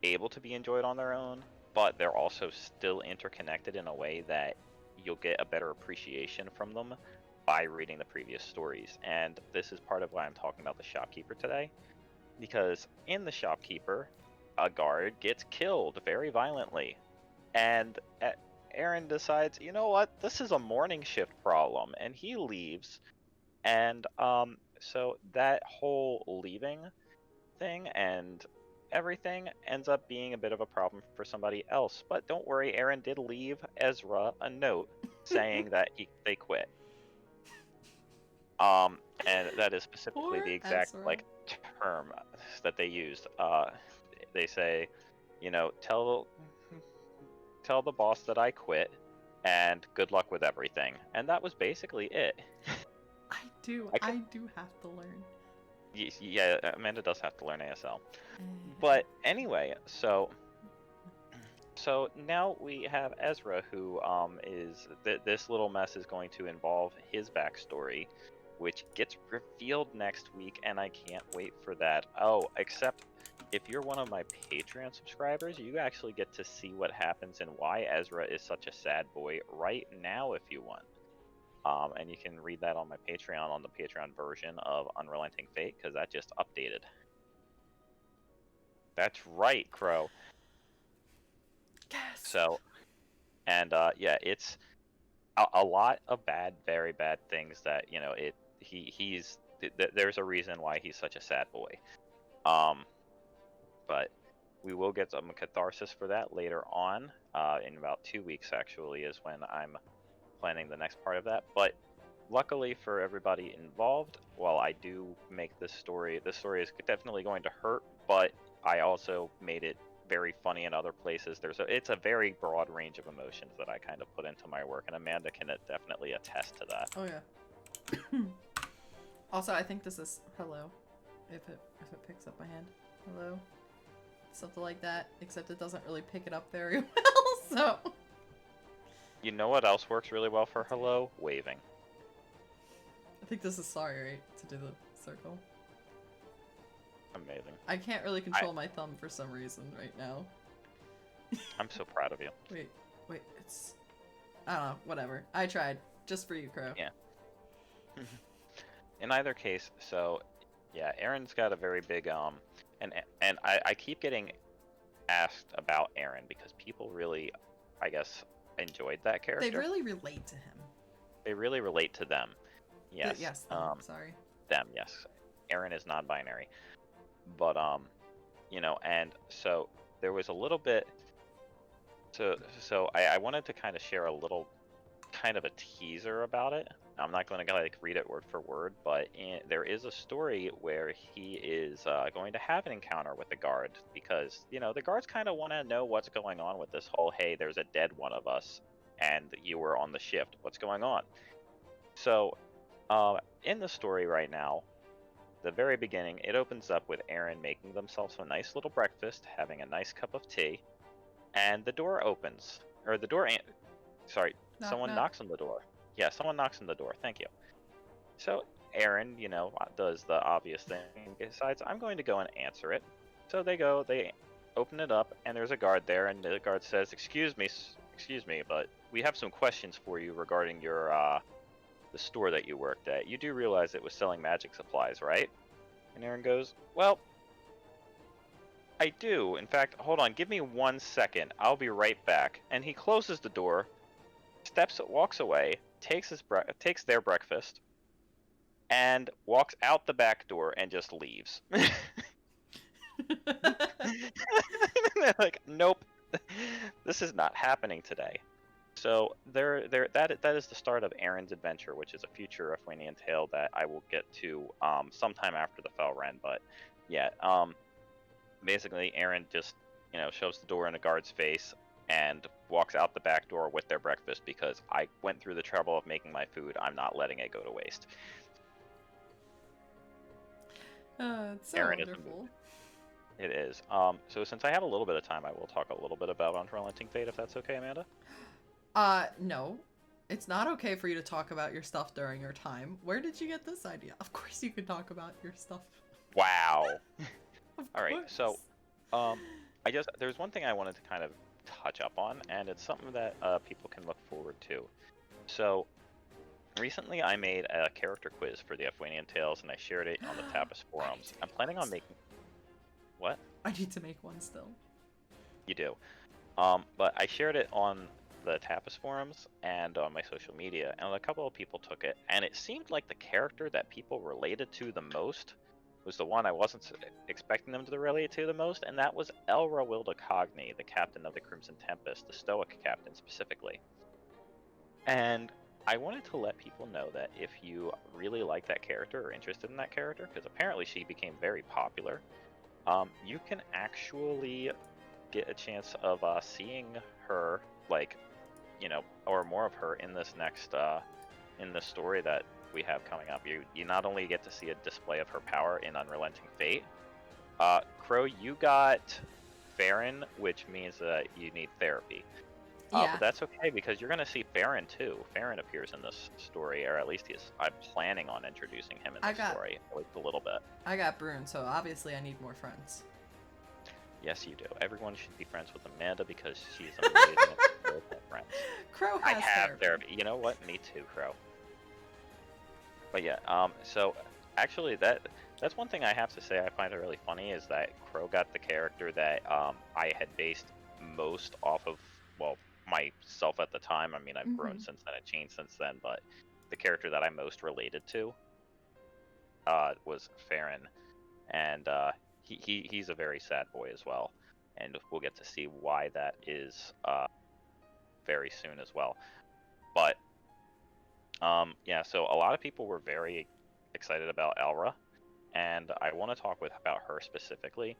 able to be enjoyed on their own, but they're also still interconnected in a way that you'll get a better appreciation from them by reading the previous stories. And this is part of why I'm talking about the shopkeeper today, because in the shopkeeper, a guard gets killed very violently, and Aaron decides, you know what, this is a morning shift problem, and he leaves. And so that whole leaving thing and everything ends up being a bit of a problem for somebody else. But don't worry, Aaron did leave Ezra a note saying that they quit. And that is specifically Poor the exact Ezra. term that they used. They say, you know, tell the boss that I quit, and good luck with everything. And that was basically it. I do have to learn. Yeah, Amanda does have to learn ASL. But anyway, so now we have Ezra, who is this little mess is going to involve his backstory, which gets revealed next week, and I can't wait for that. Oh, except if you're one of my Patreon subscribers, you actually get to see what happens and why Ezra is such a sad boy right now if you want. And you can read that on my Patreon, on the Patreon version of Unrelenting Fate, because that just updated. That's right, Crow. Yes. So, and yeah, it's a lot of bad, very bad things that, you know, there's a reason why he's such a sad boy. But we will get some catharsis for that later on. In about 2 weeks, actually, is when I'm planning the next part of that. But luckily for everybody involved, while I do make this story is definitely going to hurt, but I also made it very funny in other places. It's a very broad range of emotions that I kind of put into my work, and Amanda can definitely attest to that. Oh yeah. Also, I think this is hello. If it picks up my hand, hello, something like that. Except it doesn't really pick it up very well. So. You know what else works really well for hello? Waving. I think this is sorry, right? To do the circle. Amazing. I can't really control my thumb for some reason right now. I'm so proud of you. Wait, it's... I don't know, whatever. I tried. Just for you, Crow. Yeah. In either case, so, yeah, Aaron's got a very big, and I keep getting asked about Aaron because people really, I guess, enjoyed that character. They really relate to him. They really relate to them. Yes. Yes, sorry. Them, yes. Aaron is non-binary. But, you know, and so there was a little bit... So I wanted to kind of share a little kind of a teaser about it. I'm not going to read it word for word, but there is a story where he is going to have an encounter with the guard because, you know, the guards kind of want to know what's going on with this whole, hey, there's a dead one of us and you were on the shift. What's going on? So in the story right now, the very beginning, it opens up with Aaron making themselves a nice little breakfast, having a nice cup of tea, and the door opens. Or the door... someone knocks on the door. Yeah, someone knocks on the door. Thank you. So Aaron, you know, does the obvious thing and decides, I'm going to go and answer it. So they open it up, and there's a guard there, and the guard says, excuse me, but we have some questions for you regarding your, the store that you worked at. You do realize it was selling magic supplies, right? And Aaron goes, well, I do. In fact, hold on, give me 1 second. I'll be right back. And he closes the door, walks away, takes their breakfast, and walks out the back door and just leaves. They're like, nope, this is not happening today. So that is the start of Aaron's adventure, which is a future Aphuanian tale that I will get to sometime after the Felren. But yeah, basically Aaron just, you know, shoves the door in a guard's face and walks out the back door with their breakfast because I went through the trouble of making my food. I'm not letting it go to waste. It's so Aaron wonderful. It is. So since I have a little bit of time, I will talk a little bit about Unrelenting Fate, if that's okay, Amanda? No. It's not okay for you to talk about your stuff during your time. Where did you get this idea? Of course you can talk about your stuff. Wow. All right, so, there's one thing I wanted to kind of touch up on, and it's something that people can look forward to. So recently I made a character quiz for the Aphuanian Tales, and I shared it on the Tapas I need forums. to I'm make planning one on still. making what? I need to make one still. You do. But I shared it on the Tapas forums and on my social media, and a couple of people took it, and it seemed like the character that people related to the most was the one I wasn't expecting them to relate to the most, and that was Elra Wildacogni, the captain of the Crimson Tempest, the Stoic captain specifically. And I wanted to let people know that if you really like that character or interested in that character, because apparently she became very popular, you can actually get a chance of seeing her, like, or more of her in this next in the story that we have coming up. You not only get to see a display of her power in Unrelenting Fate. Crow, you got Farron, which means that you need therapy. Yeah, But that's okay because you're gonna see Farron too. Farron appears in this story, or at least I'm planning on introducing him in I this got story, at least a little bit. I got Brune, so obviously I need more friends. Yes, you do. Everyone should be friends with Amanda because she's amazing at friends. Crow I has have therapy. therapy. You know what? Me too, Crow. But yeah, so actually that's one thing I have to say I find it really funny is that Crow got the character that I had based most off of, well, myself at the time. I mean, I've grown since then, it changed since then, but the character that I most related to was Farron, and he's a very sad boy as well, and we'll get to see why that is very soon as well. But yeah, so a lot of people were very excited about Elra, and I want to talk about her specifically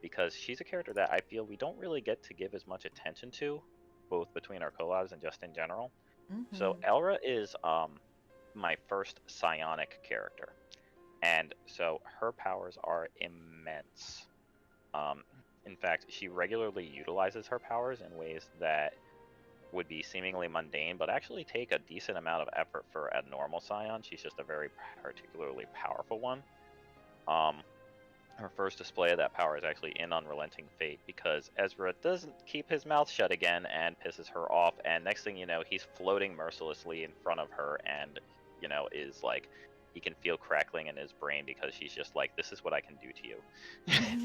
because she's a character that I feel we don't really get to give as much attention to, both between our collabs and just in general. So Elra is my first psionic character, and so her powers are immense. Um, in fact, she regularly utilizes her powers in ways that would be seemingly mundane, but actually take a decent amount of effort for a normal Scion. She's just a very particularly powerful one. Um, her first display of that power is actually in Unrelenting Fate because Ezra doesn't keep his mouth shut again and pisses her off, and next thing you know, he's floating mercilessly in front of her and, is like, he can feel crackling in his brain because she's just like, this is what I can do to you.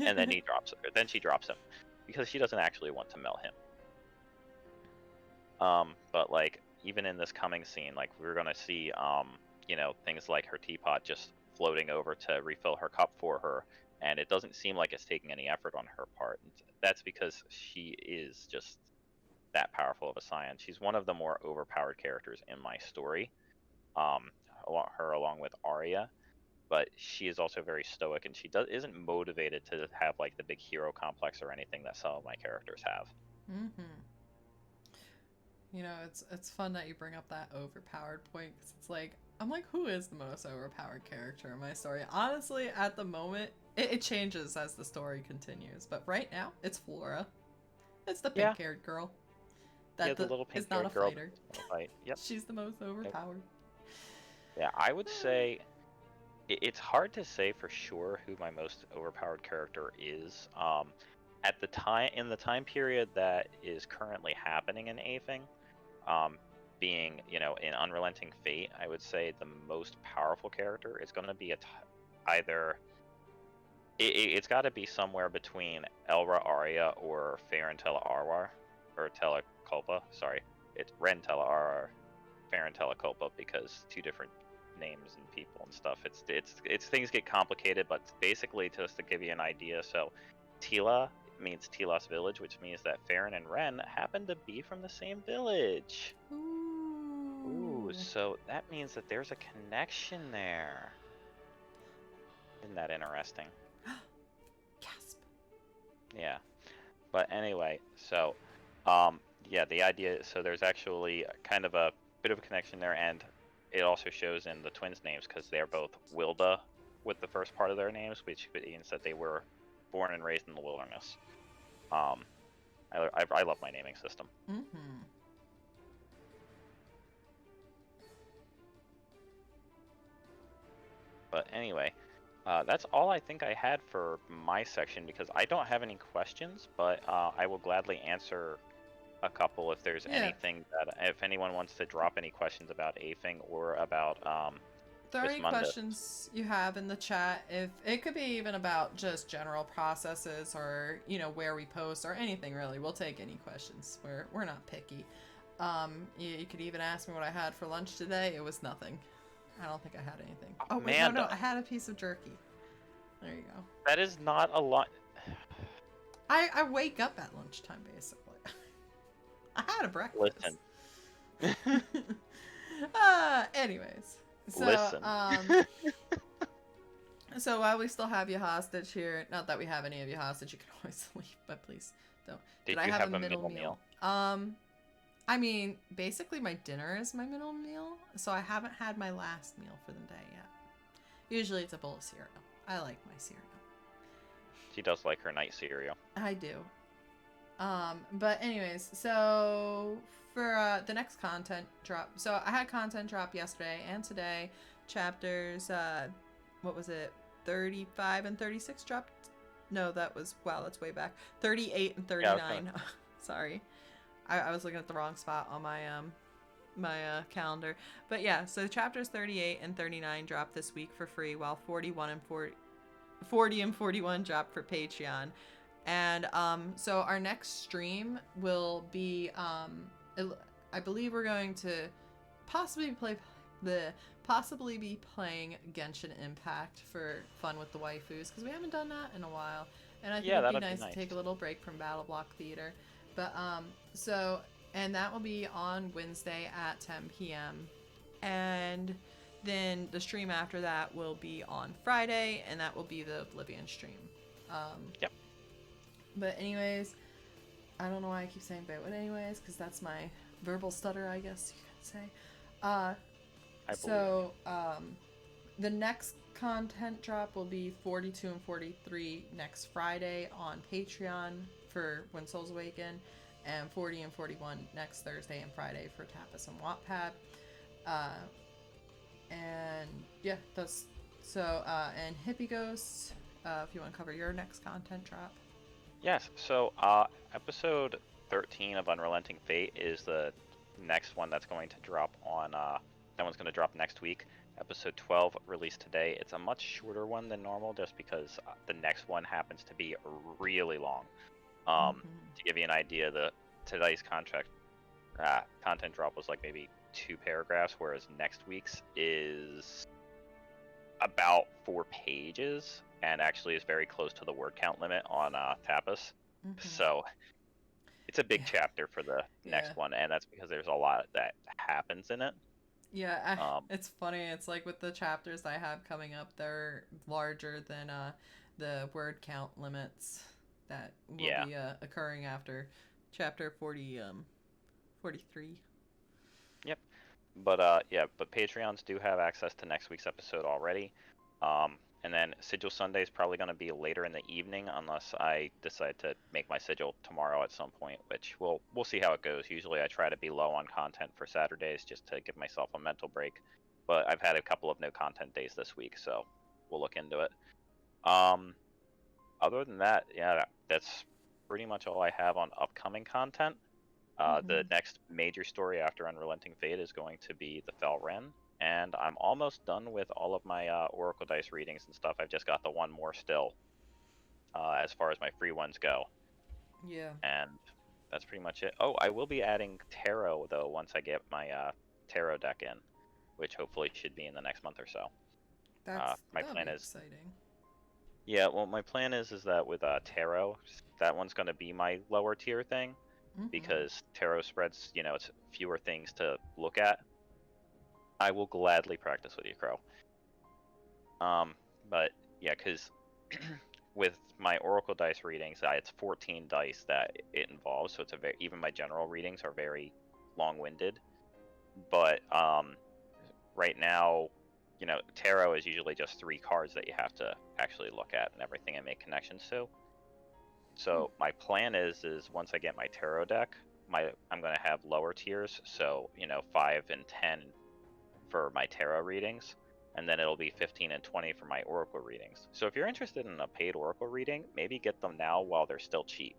And then then she drops him because she doesn't actually want to melt him. But like even in this coming scene, like we're gonna see, things like her teapot just floating over to refill her cup for her, and it doesn't seem like it's taking any effort on her part. And that's because she is just that powerful of a scion. She's one of the more overpowered characters in my story. Um, along with Arya, but she is also very stoic, and she isn't motivated to have like the big hero complex or anything that some of my characters have. You know, it's fun that you bring up that overpowered point because it's like I'm like, who is the most overpowered character in my story? Honestly, at the moment, it changes as the story continues, but right now, it's Flora. It's the Yeah, pink-haired girl yeah, that the little is not a pink-haired girl fighter. that's gonna fight. Yep. She's the most Yep. overpowered. Yeah, I would say it's hard to say for sure who my most overpowered character is. At the time, in the time period that is currently happening in Aething, being in Unrelenting Fate, I would say the most powerful character is going to be either it's got to be somewhere between Elra Arya or Farron Arwar or Teleculpa. Sorry, it's Ren Arwar, Farron Teleculpa because two different names and people and stuff. It's things get complicated, but basically just to give you an idea, so Tila means Tilas village, which means that Farron and Ren happen to be from the same village. Ooh, so that means that there's a connection there. Isn't that interesting? Gasp. Yeah. But anyway, so yeah, the idea, so there's actually kind of a bit of a connection there, and it also shows in the twins' names because they're both Wilda with the first part of their names, which means that they were born and raised in the wilderness. I love my naming system. But anyway, that's all I think I had for my section because I don't have any questions, but I will gladly answer a couple if there's Yeah. anything that if anyone wants to drop any questions about Aphing or about Throw Miss any Mundus. questions you have in the chat. If it could be even about just general processes or where we post or anything really, we'll take any questions. We're not picky. You could even ask me what I had for lunch today. It was nothing. I don't think I had anything. Oh wait, no, I had a piece of jerky. There you go. That is not a lot. I wake up at lunchtime basically. I had a breakfast. Listen. Anyways. So, Listen. so while we still have you hostage here, not that we have any of you hostage, you can always leave, but please don't. Did I you have a middle meal? I mean, basically my dinner is my middle meal, so I haven't had my last meal for the day yet. Usually it's a bowl of cereal. I like my cereal. She does like her night cereal. I do. But anyways, so for the next content drop, so I had content drop yesterday and today. Chapters, what was it? 35 and 36 dropped. No, that was that's way back. 38 and 39. Yeah, sorry, I was looking at the wrong spot on my my calendar. But yeah, so chapters 38 and 39 dropped this week for free, while 41 and 40 and 41 dropped for Patreon. And so our next stream will be I believe we're going to possibly be playing Genshin Impact for fun with the waifus, because we haven't done that in a while, and I think it'd be nice to take a little break from Battle Block Theater. But so, and that will be on Wednesday at 10 p.m. and then the stream after that will be on Friday, and that will be the Oblivion stream. Yep. But anyways, I don't know why I keep saying but anyways, because that's my verbal stutter, I guess you could say. So, the next content drop will be 42 and 43 next Friday on Patreon for When Souls Awaken, and 40 and 41 next Thursday and Friday for Tapas and Wattpad. And yeah, that's so. And HippieGhost, if you want to cover your next content drop. Yes, so episode 13 of Unrelenting Fate is the next one that's going to drop on, that one's going to drop next week. Episode 12 released today. It's a much shorter one than normal just because the next one happens to be really long. To give you an idea, today's content drop was like maybe 2 paragraphs, whereas next week's is about 4 pages. And actually is very close to the word count limit on Tapas. So it's a big chapter for the next one, and that's because there's a lot that happens in it. Yeah, it's funny. It's like with the chapters I have coming up, they're larger than the word count limits that will be occurring after chapter 43. Yep. But but Patreons do have access to next week's episode already. And then Sigil Sunday is probably going to be later in the evening, unless I decide to make my Sigil tomorrow at some point, which we'll see how it goes. Usually I try to be low on content for Saturdays just to give myself a mental break. But I've had a couple of no content days this week, so we'll look into it. Other than that, yeah, that's pretty much all I have on upcoming content. The next major story after Unrelenting Fate is going to be the Fel Ren. And I'm almost done with all of my Oracle Dice readings and stuff. I've just got the one more still, as far as my free ones go. Yeah. And that's pretty much it. Oh, I will be adding Tarot, though, once I get my Tarot deck in, which hopefully should be in the next month or so. My plan is exciting. Yeah, well, my plan is that with Tarot, that one's going to be my lower tier thing, because Tarot spreads, it's fewer things to look at. I will gladly practice with you, Crow. But yeah, because with my Oracle dice readings, it's 14 dice that it involves, so it's even my general readings are very long-winded. But right now, Tarot is usually just 3 cards that you have to actually look at and everything and make connections to. So my plan is once I get my Tarot deck, I'm going to have lower tiers, so 5 and 10 for my Tarot readings, and then it'll be 15 and 20 for my Oracle readings. So if you're interested in a paid Oracle reading, maybe get them now while they're still cheap.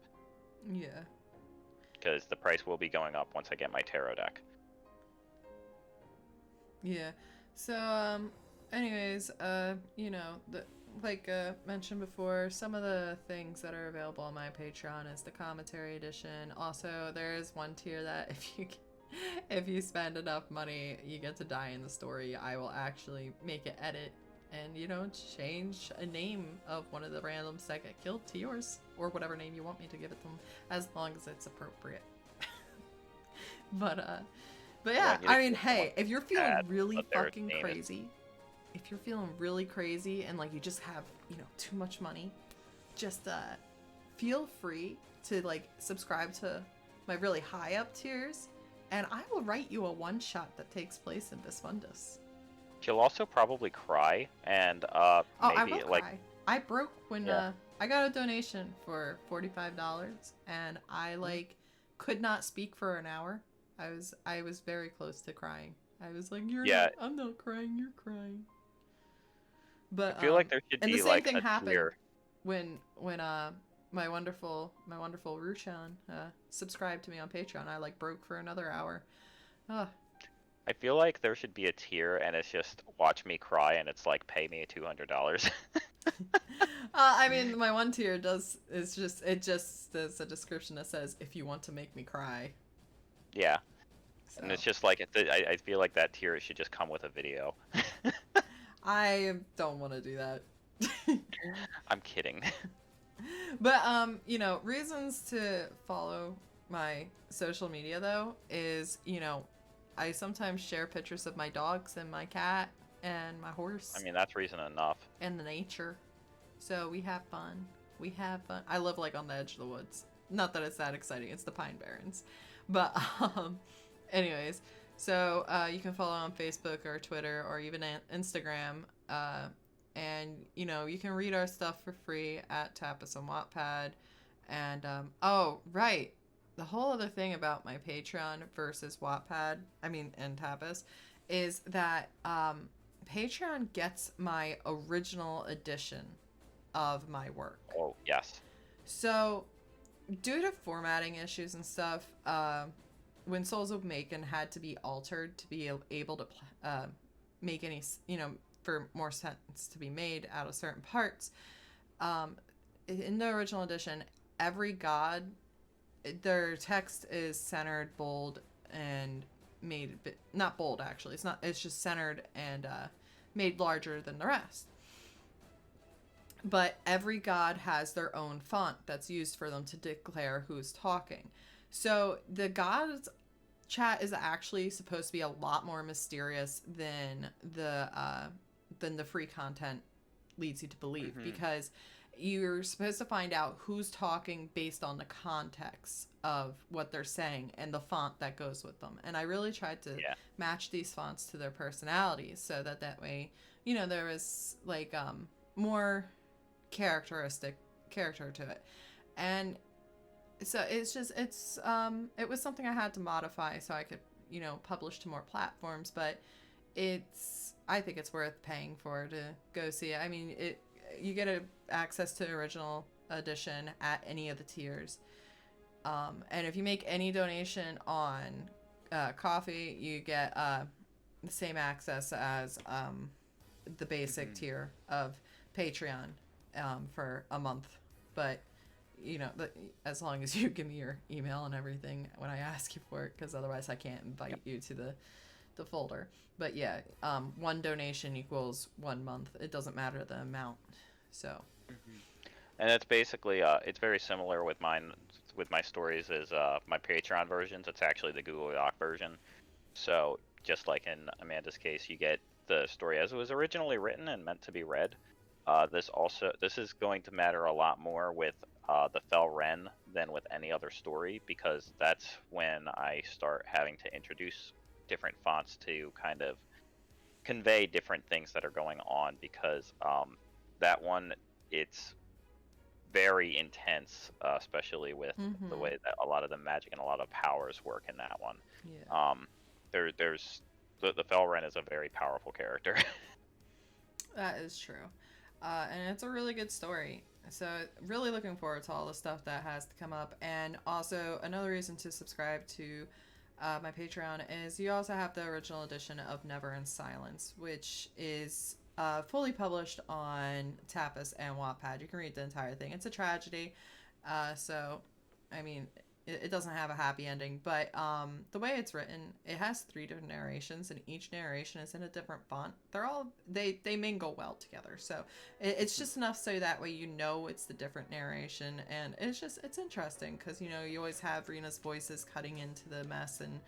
Yeah. because the price will be going up once I get my tarot deck. Yeah. So, anyways, like mentioned before, some of the things that are available on my Patreon is the commentary edition. Also, there is one tier that if you spend enough money, you get to die in the story. I will actually make an edit and, change a name of one of the randoms that get killed to yours, or whatever name you want me to give it to them, as long as it's appropriate. But yeah, I mean, hey, if you're feeling really fucking crazy, if you're feeling really crazy and like you just have, too much money, just feel free to like subscribe to my really high up tiers, and I will write you a one shot that takes place in Vismundus. She'll also probably cry, and maybe I will cry. I broke when I got a donation for $45, and I like could not speak for an hour. I was very close to crying. I was like, I'm not crying, you're crying. But I feel like there should and be the same like thing a happened tier. when my wonderful Rushan subscribed to me on Patreon. I like broke for another hour. Ugh. I feel like there should be a tier, and it's just watch me cry, and it's like pay me $200. I mean, my one tier does there's a description that says if you want to make me cry. Yeah. So. And it's just like I feel like that tier should just come with a video. I don't want to do that. I'm kidding. But reasons to follow my social media though is, I sometimes share pictures of my dogs and my cat and my horse. I mean, that's reason enough. And the nature. So we have fun. I live like on the edge of the woods. Not that it's that exciting. It's the Pine Barrens. But anyways, so you can follow on Facebook or Twitter or even Instagram. And you can read our stuff for free at Tapas on Wattpad. And oh right, the whole other thing about my Patreon versus Wattpad, and Tapas, is that Patreon gets my original edition of my work. Oh yes. So, due to formatting issues and stuff, when Souls Awaken had to be altered to be able to make any, for more sense to be made out of certain parts, in the original edition, every god, their text is centered, bold, and made not bold actually. It's just centered and made larger than the rest. But every god has their own font that's used for them to declare who's talking. So the god's chat is actually supposed to be a lot more mysterious than the free content leads you to believe, because you're supposed to find out who's talking based on the context of what they're saying and the font that goes with them. And I really tried to match these fonts to their personalities so that way, there was like more character to it. And so it was something I had to modify so I could, publish to more platforms, but I think it's worth paying for to go see it. I mean, you get access to original edition at any of the tiers. And if you make any donation on coffee, you get the same access as the basic tier of Patreon for a month. But, as long as you give me your email and everything when I ask you for it, because otherwise I can't invite you to the folder. But yeah, one donation equals 1 month. It doesn't matter the amount. So. And it's basically it's very similar with mine. With my stories is my Patreon versions. It's actually the Google Doc version. So just like in Amanda's case, you get the story as it was originally written and meant to be read. This is going to matter a lot more with the Fel Ren than with any other story, because that's when I start having to introduce different fonts to kind of convey different things that are going on, because that one, it's very intense, especially with the way that a lot of the magic and a lot of powers work in that one. There's the Fel Ren is a very powerful character. That is true. And it's a really good story. So really looking forward to all the stuff that has to come up. And also another reason to subscribe to my Patreon is you also have the original edition of Never in Silence, which is fully published on Tapas and Wattpad. You can read the entire thing. It's a tragedy. So, I mean, it doesn't have a happy ending, but the way it's written, it has 3 different narrations, and each narration is in a different font. They mingle well together, so it's just enough so that way you know it's the different narration, and it's interesting because you always have Rena's voices cutting into the mess and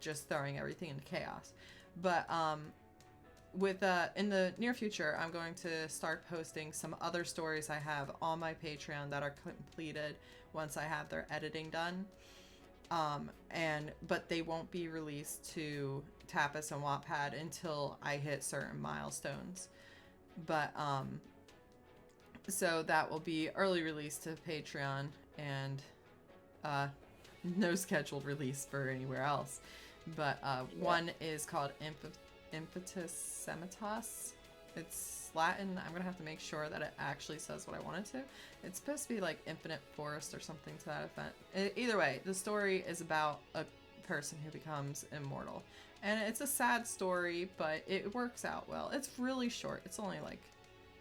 just throwing everything into chaos. But with in the near future, I'm going to start posting some other stories I have on my Patreon that are completed once I have their editing done. But they won't be released to Tapas and Wattpad until I hit certain milestones. But so that will be early release to Patreon and no scheduled release for anywhere else. But one is called Impetus Semitas. It's Latin. I'm gonna have to make sure that it actually says what I want it to. It's supposed to be like Infinite Forest or something to that effect. Either way, the story is about a person who becomes immortal. And it's a sad story, but it works out well. It's really short. It's only like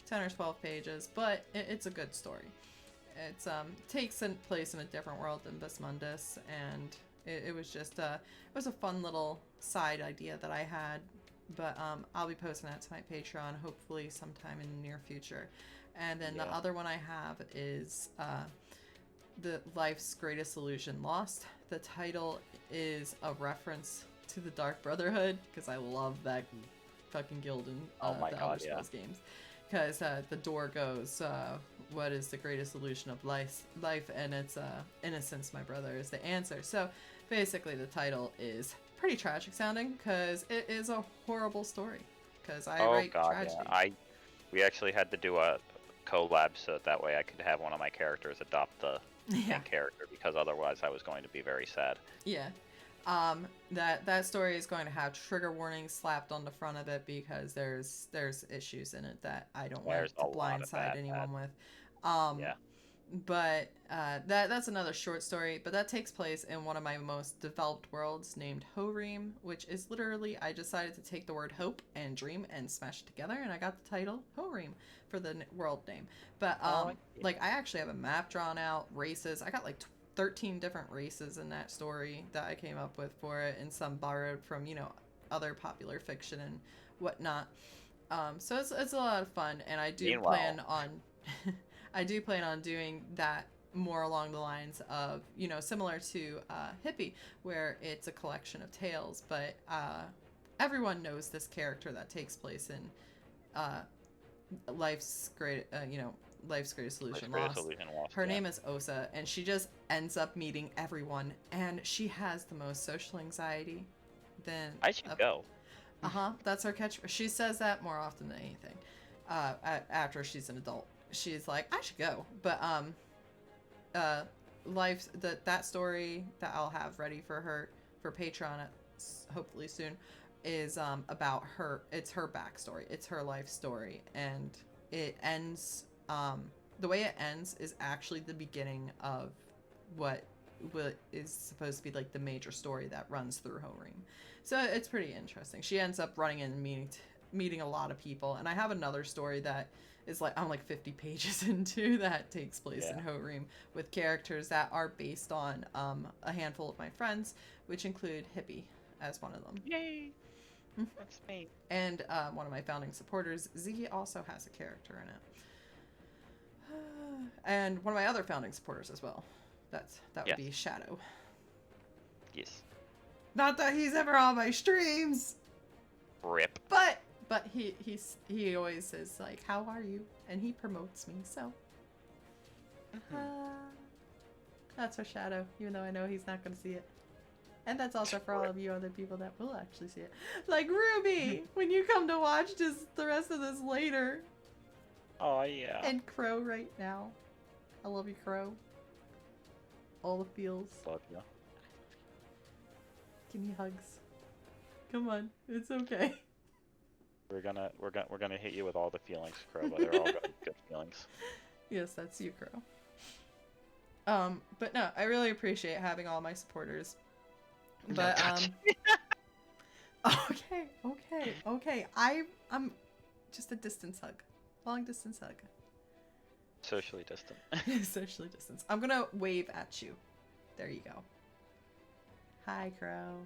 10 or 12 pages, but it's a good story. It's takes place in a different world than Bismundus, and it was just it was a fun little side idea that I had. But I'll be posting that to my Patreon hopefully sometime in the near future. And then the other one I have is the Life's Greatest Illusion Lost. The title is a reference to the Dark Brotherhood, because I love that fucking guild in the Elder Scrolls games. Because the door goes, what is the greatest illusion of life? And it's innocence, my brother, is the answer. So basically the title is pretty tragic sounding, because it is a horrible story. Because I write tragedy. Yeah. We actually had to do a collab so that way I could have one of my characters adopt the main character, because otherwise I was going to be very sad. Yeah. That story is going to have trigger warnings slapped on the front of it, because there's issues in it that I don't want to blindside anyone with. But that's another short story, but that takes place in one of my most developed worlds named Horeem, which is literally, I decided to take the word hope and dream and smash it together, and I got the title Horeem for the world name. But like, I actually have a map drawn out, races. I got like 13 different races in that story that I came up with for it, and some borrowed from other popular fiction and whatnot. So it's a lot of fun, and I do plan on I do plan on doing that more along the lines of, similar to Hippie, where it's a collection of tales, but everyone knows this character that takes place in Life's Greatest Illusion Lost. Her name is Osa, and she just ends up meeting everyone, and she has the most social anxiety. I should go. That's her catch. She says that more often than anything. After she's an adult, she's like, I should go. But that story that I'll have ready for her for Patreon hopefully soon is about her. It's her backstory. It's her life story, and it ends. The way it ends is actually the beginning of what is supposed to be like the major story that runs through Horeem. So it's pretty interesting. She ends up running in and meeting a lot of people, and I have another story that is like, I'm like 50 pages into, that takes place in Horeem with characters that are based on a handful of my friends, which include Hippie as one of them. Yay! That's me. And one of my founding supporters, Z, also has a character in it. And one of my other founding supporters as well. That would be Shadow. Yes. Not that he's ever on my streams. Rip. But he always says like, "How are you?" and he promotes me. So that's for Shadow, even though I know he's not going to see it. And that's also for all of you other people that will actually see it, like Ruby. When you come to watch just the rest of this later. Oh yeah. And Crow right now. I love you, Crow. All the feels. Love you. Give me hugs. Come on, it's okay. We're gonna hit you with all the feelings, Crow, but they're all good feelings. Yes, that's you, Crow. But no, I really appreciate having all my supporters. But okay. I'm just a distance hug, long distance hug. Socially distant. Socially distance. I'm gonna wave at you. There you go. Hi, Crow.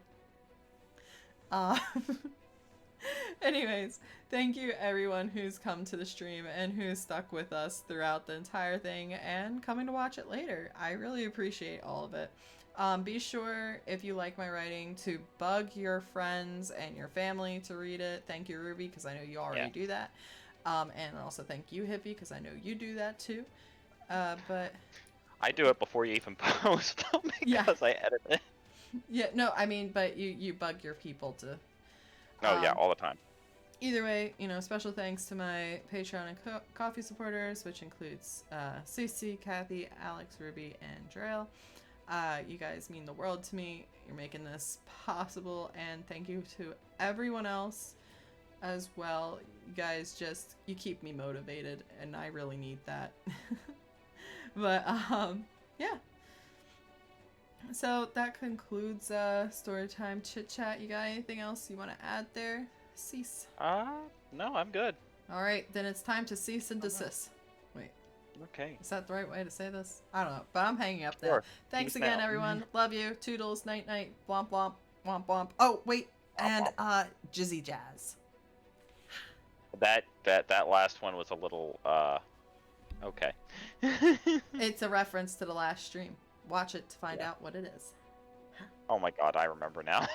Anyways, thank you everyone who's come to the stream and who's stuck with us throughout the entire thing and coming to watch it later. I really appreciate all of it. Be sure, if you like my writing, to bug your friends and your family to read it. Thank you, Ruby, because I know you already do that. And also thank you, Hippie, because I know you do that too. But I do it before you even post because I edit it. Yeah, no, I mean, but you bug your people to... Oh, yeah, all the time. Either way, special thanks to my Patreon and coffee supporters, which includes Cece, Kathy, Alex, Ruby, and Drell. You guys mean the world to me. You're making this possible, and thank you to everyone else as well. You guys you keep me motivated, and I really need that. But, yeah. So that concludes Storytime Chit-Chat. You got anything else you want to add there? Cease. No, I'm good. All right, then it's time to cease and desist. Wait. Okay. Is that the right way to say this? I don't know, but I'm hanging up now. Sure. Thanks Peace again, out. everyone. Love you. Toodles. Night night. Blomp blomp. Womp womp. Oh wait, and Jizzy Jazz. That last one was a little okay. It's a reference to the last stream. Watch it to find out what it is. Oh my god, I remember now.